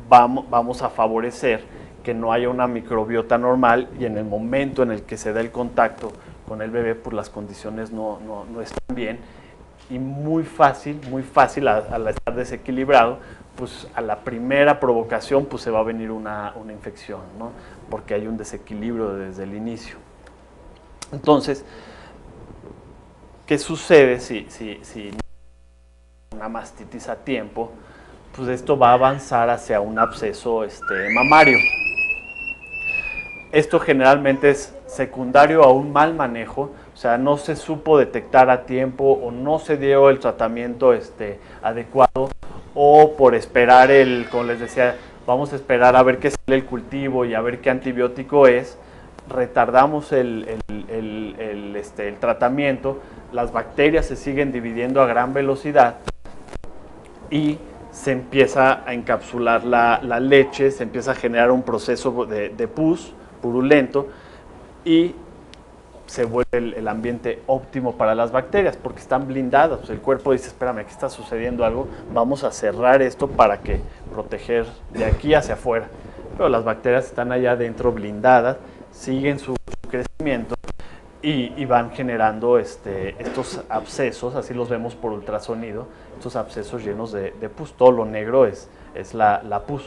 vamos a favorecer que no haya una microbiota normal y en el momento en el que se da el contacto con el bebé, pues las condiciones no están bien y muy fácil al estar desequilibrado, pues a la primera provocación pues se va a venir una infección, ¿no? Porque hay un desequilibrio desde el inicio. Entonces, ¿qué sucede si una mastitis a tiempo? Pues esto va a avanzar hacia un absceso mamario. Esto generalmente es secundario a un mal manejo, o sea, no se supo detectar a tiempo o no se dio el tratamiento adecuado, o por esperar como les decía, vamos a esperar a ver qué sale el cultivo y a ver qué antibiótico es, retardamos el tratamiento, las bacterias se siguen dividiendo a gran velocidad y se empieza a encapsular la leche, se empieza a generar un proceso de pus purulento y se vuelve el ambiente óptimo para las bacterias porque están blindadas. Pues el cuerpo dice, espérame, aquí está sucediendo algo, vamos a cerrar esto para que proteger de aquí hacia afuera. Pero las bacterias están allá adentro blindadas, siguen su crecimiento y van generando estos abscesos, así los vemos por ultrasonido, estos abscesos llenos de pus. Todo lo negro es la pus.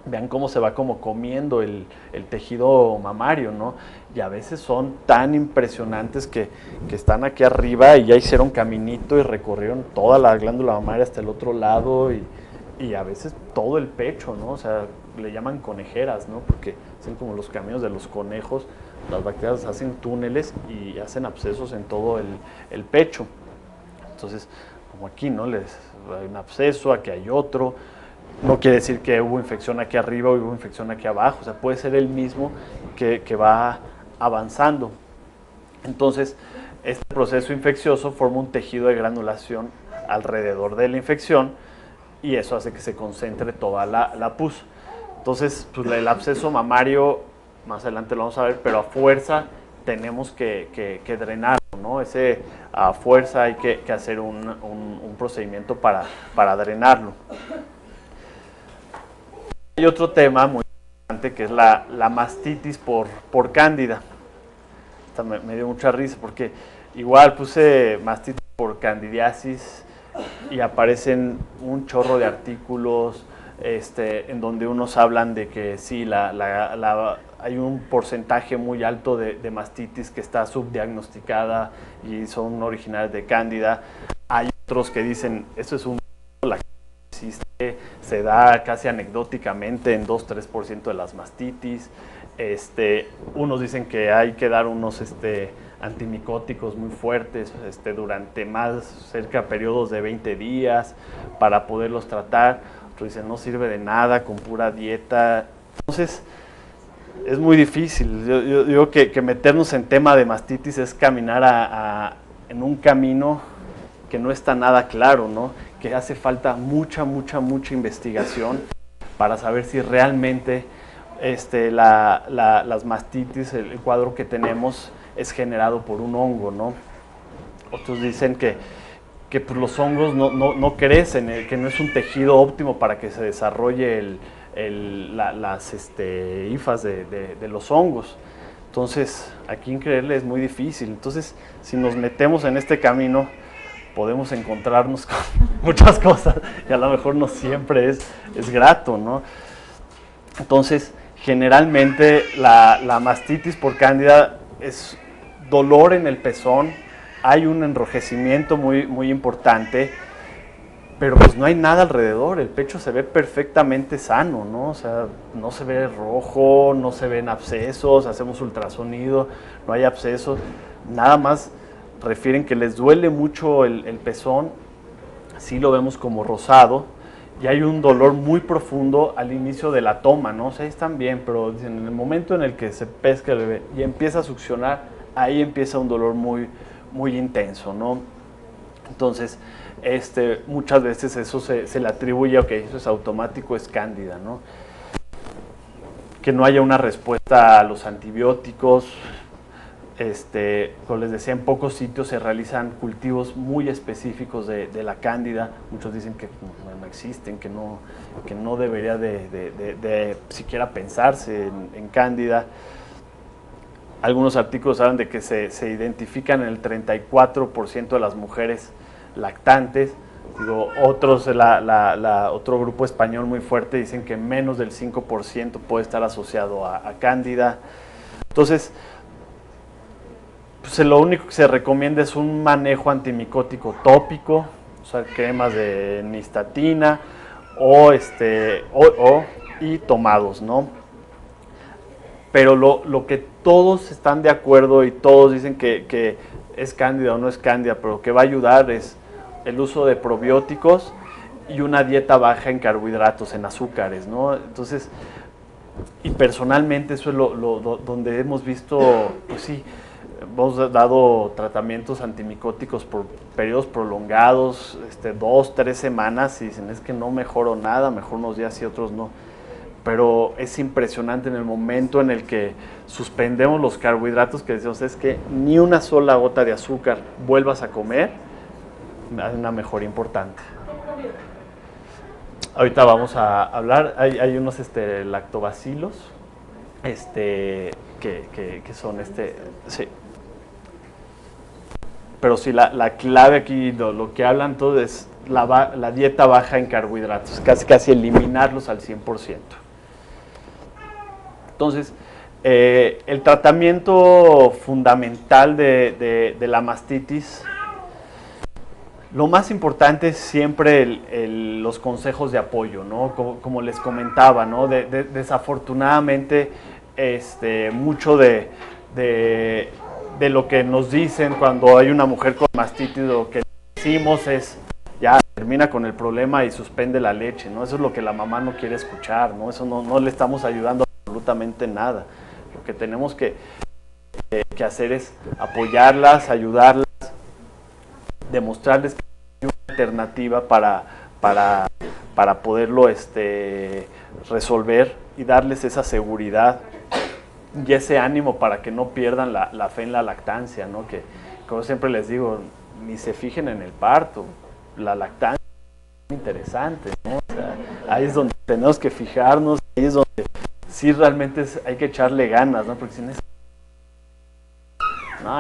Vean cómo se va como comiendo el tejido mamario, ¿no? Y a veces son tan impresionantes que están aquí arriba y ya hicieron caminito y recorrieron toda la glándula mamaria hasta el otro lado y a veces todo el pecho, ¿no? O sea, le llaman conejeras, ¿no? Porque son como los caminos de los conejos, las bacterias hacen túneles y hacen abscesos en todo el pecho. Entonces, como aquí, ¿no? Hay un absceso, aquí hay otro. No quiere decir que hubo infección aquí arriba o hubo infección aquí abajo, o sea, puede ser el mismo que va avanzando. Entonces, este proceso infeccioso forma un tejido de granulación alrededor de la infección y eso hace que se concentre toda la pus. Entonces, pues, el absceso mamario, más adelante lo vamos a ver, pero a fuerza tenemos que drenarlo, ¿no? A fuerza hay que hacer un procedimiento para drenarlo. Hay otro tema muy importante que es la mastitis por cándida. Esta me dio mucha risa porque igual puse mastitis por candidiasis y aparecen un chorro de artículos en donde unos hablan de que sí, hay un porcentaje muy alto de mastitis que está subdiagnosticada y son originales de cándida. Hay otros que dicen, esto es la existe, se da casi anecdóticamente en 2-3% de las mastitis. Unos dicen que hay que dar unos antimicóticos muy fuertes durante más cerca periodos de 20 días para poderlos tratar. Otros dicen no sirve de nada con pura dieta. Entonces es muy difícil. Yo digo que meternos en tema de mastitis es caminar en un camino que no está nada claro, ¿no? Que hace falta mucha investigación para saber si realmente las mastitis, el cuadro que tenemos, es generado por un hongo, ¿no? Otros dicen que pues, los hongos no crecen, que no es un tejido óptimo para que se desarrolle las hifas de los hongos. Entonces, aquí creerle es muy difícil. Entonces, si nos metemos en este camino, podemos encontrarnos con muchas cosas y a lo mejor no siempre es grato, ¿no? Entonces, generalmente la mastitis por cándida es dolor en el pezón, hay un enrojecimiento muy importante, pero pues no hay nada alrededor, el pecho se ve perfectamente sano, ¿no? O sea, no se ve rojo, no se ven abscesos, hacemos ultrasonido, no hay abscesos, nada más refieren que les duele mucho el pezón, sí lo vemos como rosado, y hay un dolor muy profundo al inicio de la toma, ¿no? O sea, están bien, pero en el momento en el que se pesca el bebé y empieza a succionar, ahí empieza un dolor muy intenso, ¿no? Entonces, muchas veces eso se le atribuye, ok, eso es automático, es cándida, ¿no? Que no haya una respuesta a los antibióticos. Como les decía, en pocos sitios se realizan cultivos muy específicos de la cándida. Muchos dicen que no existen, que no debería de siquiera pensarse en cándida. Algunos artículos hablan de que se identifican en el 34% de las mujeres lactantes. Digo, otros, otro grupo español muy fuerte dicen que menos del 5% puede estar asociado a cándida. Entonces, pues lo único que se recomienda es un manejo antimicótico tópico, usar cremas de nistatina y tomados, ¿no? Pero lo que todos están de acuerdo y todos dicen que es cándida o no es cándida, pero que va a ayudar es el uso de probióticos y una dieta baja en carbohidratos, en azúcares, ¿no? Entonces, y personalmente eso es donde hemos visto, pues sí, hemos dado tratamientos antimicóticos por periodos prolongados, 2, 3 semanas, y dicen, es que no mejoro nada, mejor unos días y otros no. Pero es impresionante en el momento en el que suspendemos los carbohidratos, que decimos, es que ni una sola gota de azúcar vuelvas a comer, hay una mejora importante. Ahorita vamos a hablar, hay unos lactobacilos, que son sí. Pero sí, la clave aquí, lo que hablan todos es la dieta baja en carbohidratos, casi eliminarlos al 100%. Entonces, el tratamiento fundamental de la mastitis, lo más importante es siempre los consejos de apoyo, ¿no? Como les comentaba, ¿no? Desafortunadamente, mucho de lo que nos dicen cuando hay una mujer con mastitis, lo que decimos es, ya termina con el problema y suspende la leche, ¿no? Eso es lo que la mamá no quiere escuchar, ¿no? Eso no le estamos ayudando absolutamente nada. Lo que tenemos que hacer es apoyarlas, ayudarlas, demostrarles que hay una alternativa para poderlo resolver y darles esa seguridad y ese ánimo para que no pierdan la fe en la lactancia, ¿no? Que, como siempre les digo, ni se fijen en el parto, la lactancia es interesante, ¿no? O sea, ahí es donde tenemos que fijarnos, ahí es donde sí realmente hay que echarle ganas, ¿no? Porque si no,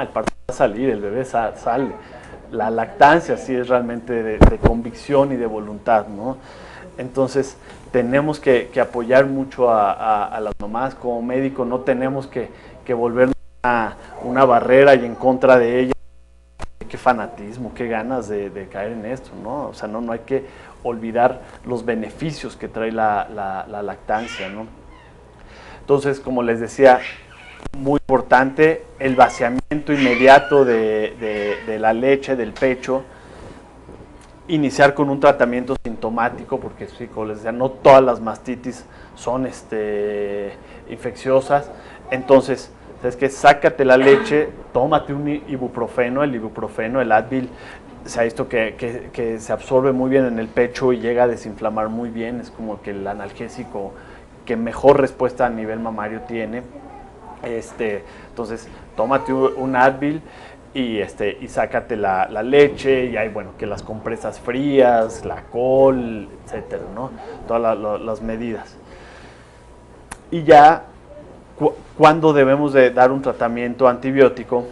el parto va a salir, el bebé sale. La lactancia sí es realmente de convicción y de voluntad, ¿no? Entonces, tenemos que apoyar mucho a las mamás. Como médico no tenemos que volvernos una barrera y en contra de ellas. Qué fanatismo, qué ganas de caer en esto, ¿no? O sea, no hay que olvidar los beneficios que trae la lactancia, ¿no? Entonces, como les decía, muy importante el vaciamiento inmediato de la leche del pecho, iniciar con un tratamiento sintomático, porque sí, como les decía, no todas las mastitis son infecciosas. Entonces, ¿sabes qué? Sácate la leche, tómate un ibuprofeno, el Advil se ha visto que se absorbe muy bien en el pecho y llega a desinflamar muy bien, es como que el analgésico que mejor respuesta a nivel mamario tiene. Entonces, tómate un Advil y sácate la leche, y hay, bueno, que las compresas frías, la col, etcétera, ¿no? Todas las medidas. Y ya, cuando debemos de dar un tratamiento antibiótico,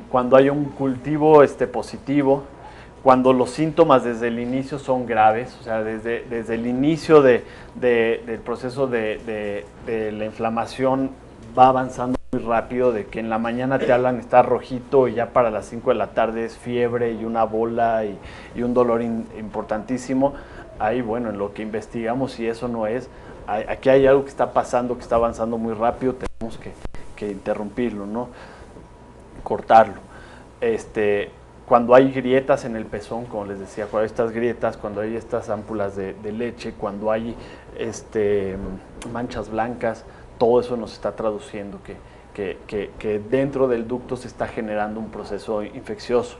cuando hay un cultivo positivo, cuando los síntomas desde el inicio son graves, o sea, desde el inicio del proceso de la inflamación va avanzando muy rápido, de que en la mañana te hablan, está rojito, y ya para las 5 de la tarde es fiebre y una bola y un dolor importantísimo. Ahí, bueno, en lo que investigamos, si eso no es, aquí hay algo que está pasando, que está avanzando muy rápido, tenemos que interrumpirlo, ¿no? Cortarlo. Cuando hay grietas en el pezón, como les decía, cuando hay estas grietas, cuando hay estas ámpulas de leche, cuando hay manchas blancas, todo eso nos está traduciendo que dentro del ducto se está generando un proceso infeccioso.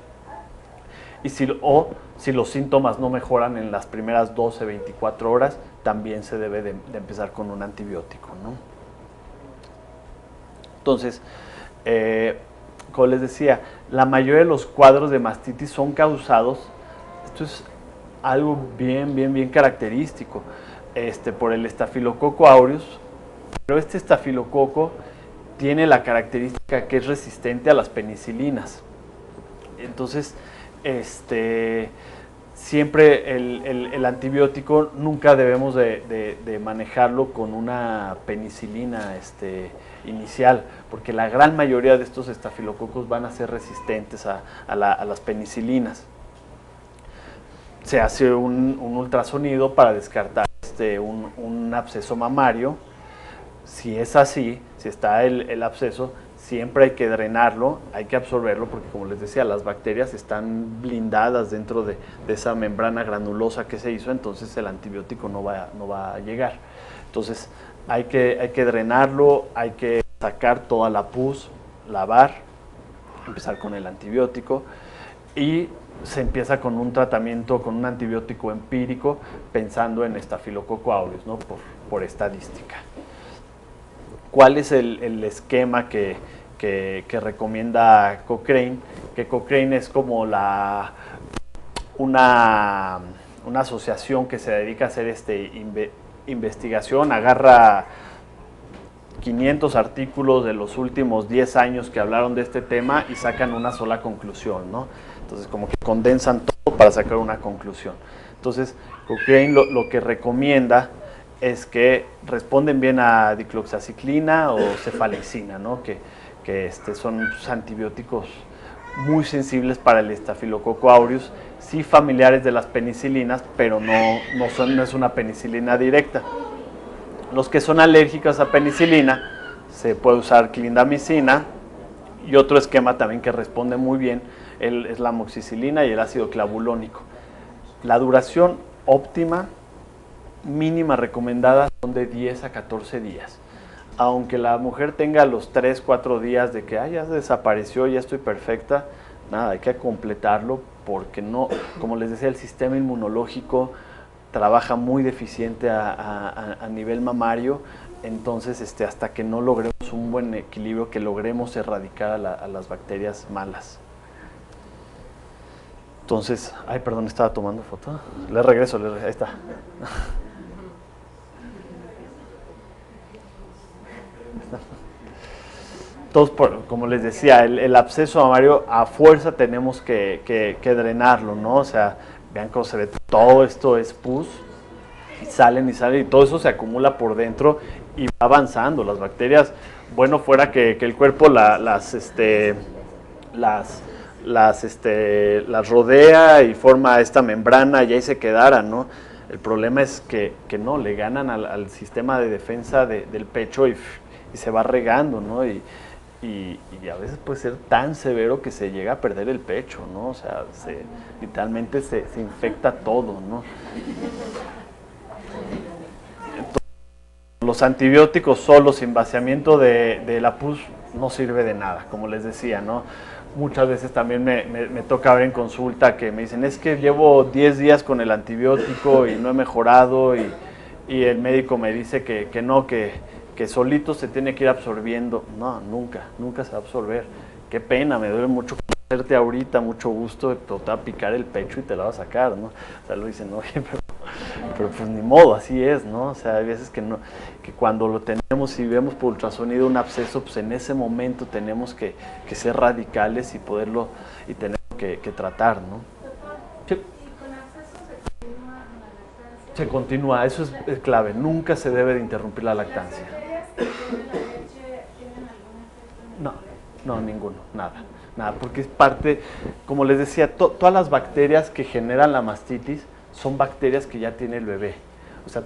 Y si los síntomas no mejoran en las primeras 12, 24 horas, también se debe de empezar con un antibiótico, ¿no? Entonces, como les decía, la mayoría de los cuadros de mastitis son causados, esto es algo bien característico, por el Staphylococcus aureus, pero este estafilococo tiene la característica que es resistente a las penicilinas. Entonces, siempre el antibiótico nunca debemos de manejarlo con una penicilina inicial, porque la gran mayoría de estos estafilococos van a ser resistentes a las penicilinas. Se hace un ultrasonido para descartar un absceso mamario. Si es así, si está el absceso, siempre hay que drenarlo, hay que absorberlo, porque como les decía, las bacterias están blindadas dentro de esa membrana granulosa que se hizo, entonces el antibiótico no va a llegar. Entonces hay que drenarlo, hay que sacar toda la pus, lavar, empezar con el antibiótico, y se empieza con un tratamiento, con un antibiótico empírico, pensando en Staphylococcus aureus, ¿no? por estadística. ¿Cuál es el esquema que recomienda Cochrane? Que Cochrane es como una asociación que se dedica a hacer investigación, agarra 500 artículos de los últimos 10 años que hablaron de este tema y sacan una sola conclusión, ¿no? Entonces, como que condensan todo para sacar una conclusión. Entonces, Cochrane lo que recomienda es que responden bien a dicloxaciclina o cefalecina, ¿no? Que son antibióticos muy sensibles para el Staphylococcus aureus, sí familiares de las penicilinas, pero no es una penicilina directa. Los que son alérgicos a penicilina, se puede usar clindamicina, y otro esquema también que responde muy bien es la amoxicilina y el ácido clavulónico. La duración óptima, mínima recomendada, son de 10 a 14 días. Aunque la mujer tenga los 3, 4 días de que ya desapareció, ya estoy perfecta, nada, hay que completarlo, porque no, como les decía, el sistema inmunológico trabaja muy deficiente a nivel mamario. Entonces hasta que no logremos un buen equilibrio, que logremos erradicar a las bacterias malas. Entonces, perdón, estaba tomando foto. Le regreso, ahí está. Entonces, como les decía, el absceso mamario a fuerza tenemos que drenarlo, ¿no? O sea, vean cómo se ve, todo esto es pus, y salen, y todo eso se acumula por dentro y va avanzando. Las bacterias, bueno, fuera que el cuerpo las rodea y forma esta membrana y ahí se quedaran, ¿no? El problema es que no, le ganan al sistema de defensa del pecho y se va regando, ¿no? Y a veces puede ser tan severo que se llega a perder el pecho, ¿no? O sea, literalmente se infecta todo, ¿no? Entonces, los antibióticos solos sin vaciamiento de la pus no sirve de nada, como les decía, ¿no? muchas veces también me toca ver en consulta que me dicen, es que llevo 10 días con el antibiótico y no he mejorado y el médico me dice que no, que solito se tiene que ir absorbiendo. No, nunca se va a absorber. Qué pena, me duele mucho conocerte ahorita, mucho gusto, te va a picar el pecho y te lo va a sacar, ¿no? O sea, lo dicen, oye, pero pues ni modo, así es, ¿no? O sea, hay veces que no, que cuando lo tenemos y vemos por ultrasonido un absceso, pues en ese momento tenemos que ser radicales y poderlo, y tener que tratar, ¿no? Sí. ¿Y con abscesos se continúa la lactancia? Se continúa, eso es clave, nunca se debe de interrumpir la lactancia. ¿Las bacterias que tiene la leche tienen algún efecto en el bebé? No, ninguno, nada, porque es parte, como les decía, todas las bacterias que generan la mastitis son bacterias que ya tiene el bebé. O sea,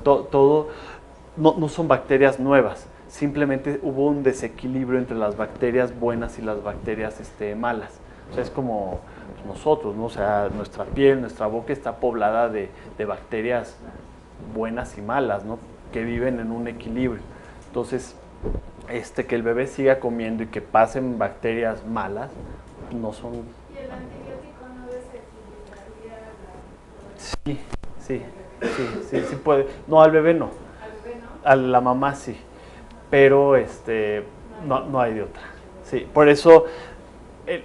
no son bacterias nuevas, simplemente hubo un desequilibrio entre las bacterias buenas y las bacterias malas. O sea, es como nosotros, ¿no? O sea, nuestra piel, nuestra boca está poblada de bacterias buenas y malas, ¿no? Que viven en un equilibrio. Entonces, que el bebé siga comiendo y que pasen bacterias malas, no son... ¿Y el antibiótico no desequilibraría la... Sí puede. No, al bebé no. ¿Al bebé no? A la mamá sí, pero no hay de otra. Sí, por eso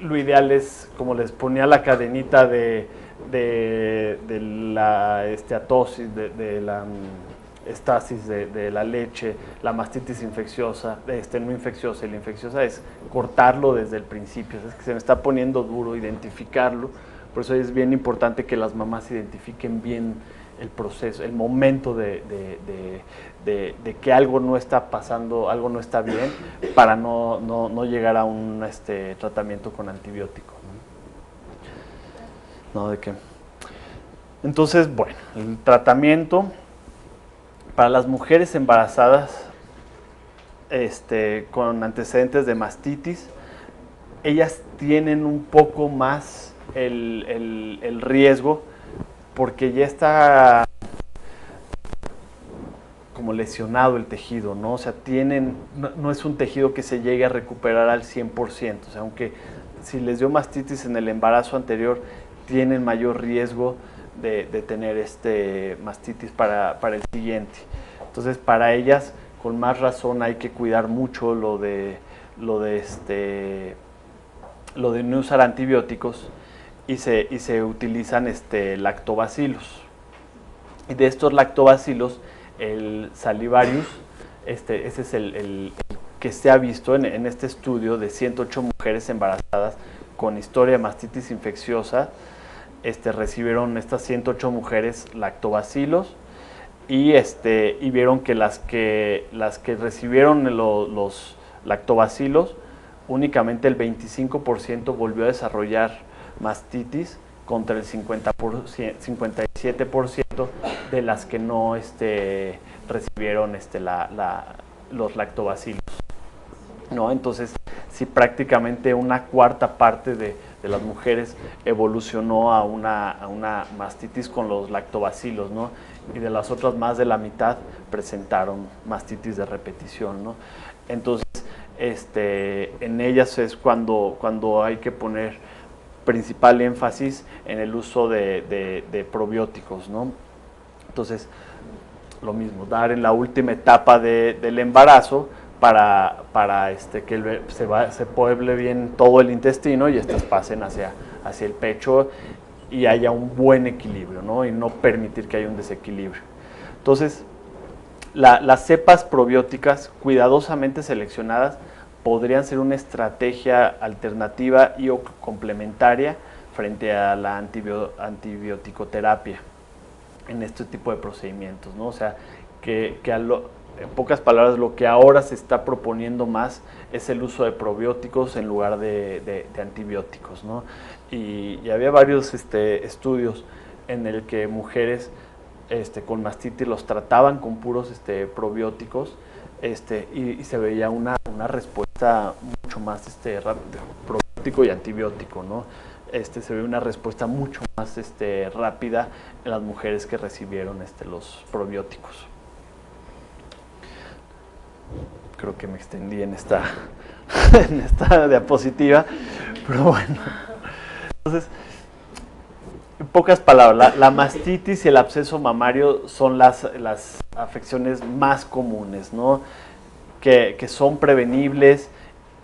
lo ideal es, como les ponía la cadenita de la esteatosis, de la estasis de la leche, la mastitis infecciosa, no infecciosa, y la infecciosa es cortarlo desde el principio. Es que se me está poniendo duro identificarlo, por eso es bien importante que las mamás identifiquen bien el proceso, el momento de que algo no está pasando, algo no está bien, para no llegar a un tratamiento con antibiótico. ¿No? ¿De qué? Entonces, bueno, el tratamiento para las mujeres embarazadas con antecedentes de mastitis, ellas tienen un poco más el riesgo, porque ya está como lesionado el tejido, ¿no? O sea, no es un tejido que se llegue a recuperar al 100%, o sea, aunque si les dio mastitis en el embarazo anterior, tienen mayor riesgo de tener mastitis para el siguiente. Entonces, para ellas, con más razón, hay que cuidar mucho lo de no usar antibióticos, y se utilizan lactobacilos. Y de estos lactobacilos, el salivarius, ese es el que se ha visto en este estudio de 108 mujeres embarazadas con historia de mastitis infecciosa. Recibieron estas 108 mujeres lactobacilos y vieron que las que recibieron los lactobacilos, únicamente el 25% volvió a desarrollar mastitis, contra el 57% de las que no recibieron los lactobacilos, ¿no? Entonces, sí, prácticamente una cuarta parte de las mujeres evolucionó a una mastitis con los lactobacilos, ¿no? Y de las otras, más de la mitad presentaron mastitis de repetición, ¿no? Entonces, en ellas es cuando hay que poner principal énfasis en el uso de probióticos, ¿no? Entonces, lo mismo, dar en la última etapa del embarazo para que se pueble bien todo el intestino y estas pasen hacia el pecho y haya un buen equilibrio, ¿no? Y no permitir que haya un desequilibrio. Entonces, las cepas probióticas cuidadosamente seleccionadas podrían ser una estrategia alternativa y o complementaria frente a la antibioticoterapia en este tipo de procedimientos, ¿no? O sea, en pocas palabras, lo que ahora se está proponiendo más es el uso de probióticos en lugar de antibióticos, ¿no? Y había varios estudios en el que mujeres con mastitis los trataban con puros probióticos, y se veía una respuesta mucho más rápida, probiótico y antibiótico, ¿no? Se ve una respuesta mucho más rápida en las mujeres que recibieron los probióticos. creo que me extendí en esta, en esta diapositiva, pero bueno. Entonces, en pocas palabras, la mastitis y el absceso mamario son las afecciones más comunes, ¿no? Que son prevenibles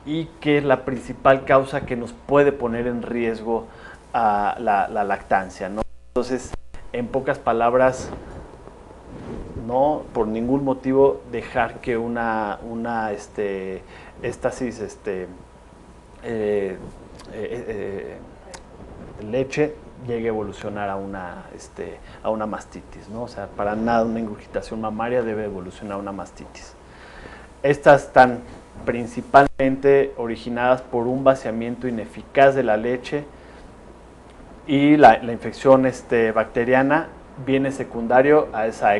y que es la principal causa que nos puede poner en riesgo a la lactancia, ¿no? Entonces, en pocas palabras, no por ningún motivo dejar que una éstasis leche llegue a evolucionar a una mastitis, ¿no? O sea, para nada una ingurgitación mamaria debe evolucionar a una mastitis. Estas están principalmente originadas por un vaciamiento ineficaz de la leche y la infección bacteriana viene secundario a esa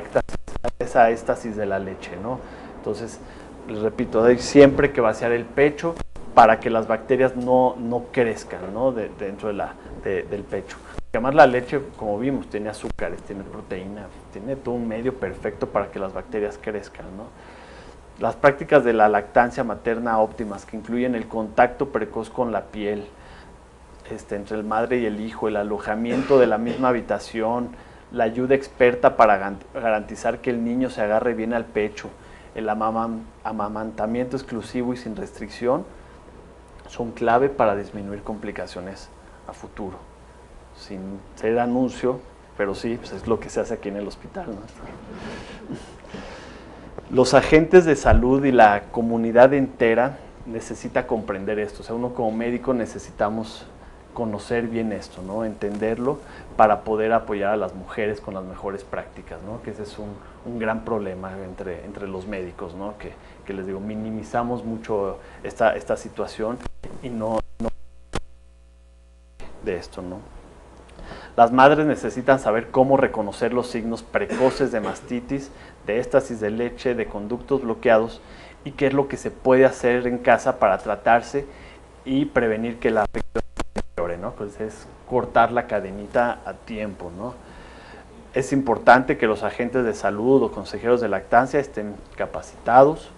éstasis de la leche, ¿no? Entonces, les repito, hay siempre que vaciar el pecho para que las bacterias no crezcan, ¿no? Dentro del pecho. Además, la leche, como vimos, tiene azúcares, tiene proteína, tiene todo un medio perfecto para que las bacterias crezcan, ¿no? Las prácticas de la lactancia materna óptimas, que incluyen el contacto precoz con la piel entre el madre y el hijo, el alojamiento de la misma habitación, la ayuda experta para garantizar que el niño se agarre bien al pecho, el amamantamiento exclusivo y sin restricción, son clave para disminuir complicaciones a futuro. Sin ser anuncio, pero sí, pues es lo que se hace aquí en el hospital, ¿no? Los agentes de salud y la comunidad entera necesita comprender esto. O sea, uno como médico necesitamos conocer bien esto, ¿no? Entenderlo para poder apoyar a las mujeres con las mejores prácticas, ¿no? Que ese es un gran problema entre los médicos, ¿no? Que les digo, minimizamos mucho esta situación y no de esto, ¿no? Las madres necesitan saber cómo reconocer los signos precoces de mastitis, de éstasis de leche, de conductos bloqueados y qué es lo que se puede hacer en casa para tratarse y prevenir que la afección empeore, ¿no? Pues es cortar la cadenita a tiempo, ¿no? Es importante que los agentes de salud o consejeros de lactancia estén capacitados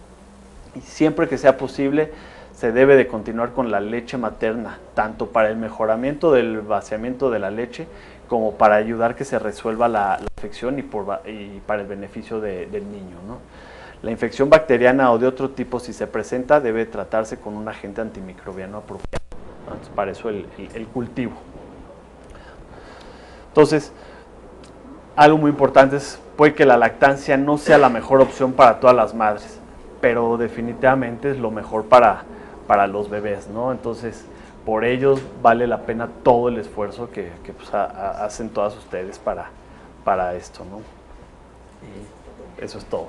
y siempre que sea posible se debe de continuar con la leche materna, tanto para el mejoramiento del vaciamiento de la leche como para ayudar que se resuelva la afección y para el beneficio del niño, ¿no? La infección bacteriana o de otro tipo, si se presenta, debe tratarse con un agente antimicrobiano apropiado. Entonces, para eso el cultivo. Entonces, algo muy importante es, puede que la lactancia no sea la mejor opción para todas las madres, pero definitivamente es lo mejor para los bebés, ¿no? Entonces, por ellos vale la pena todo el esfuerzo que pues, hacen todas ustedes para esto, ¿no? Y eso es todo.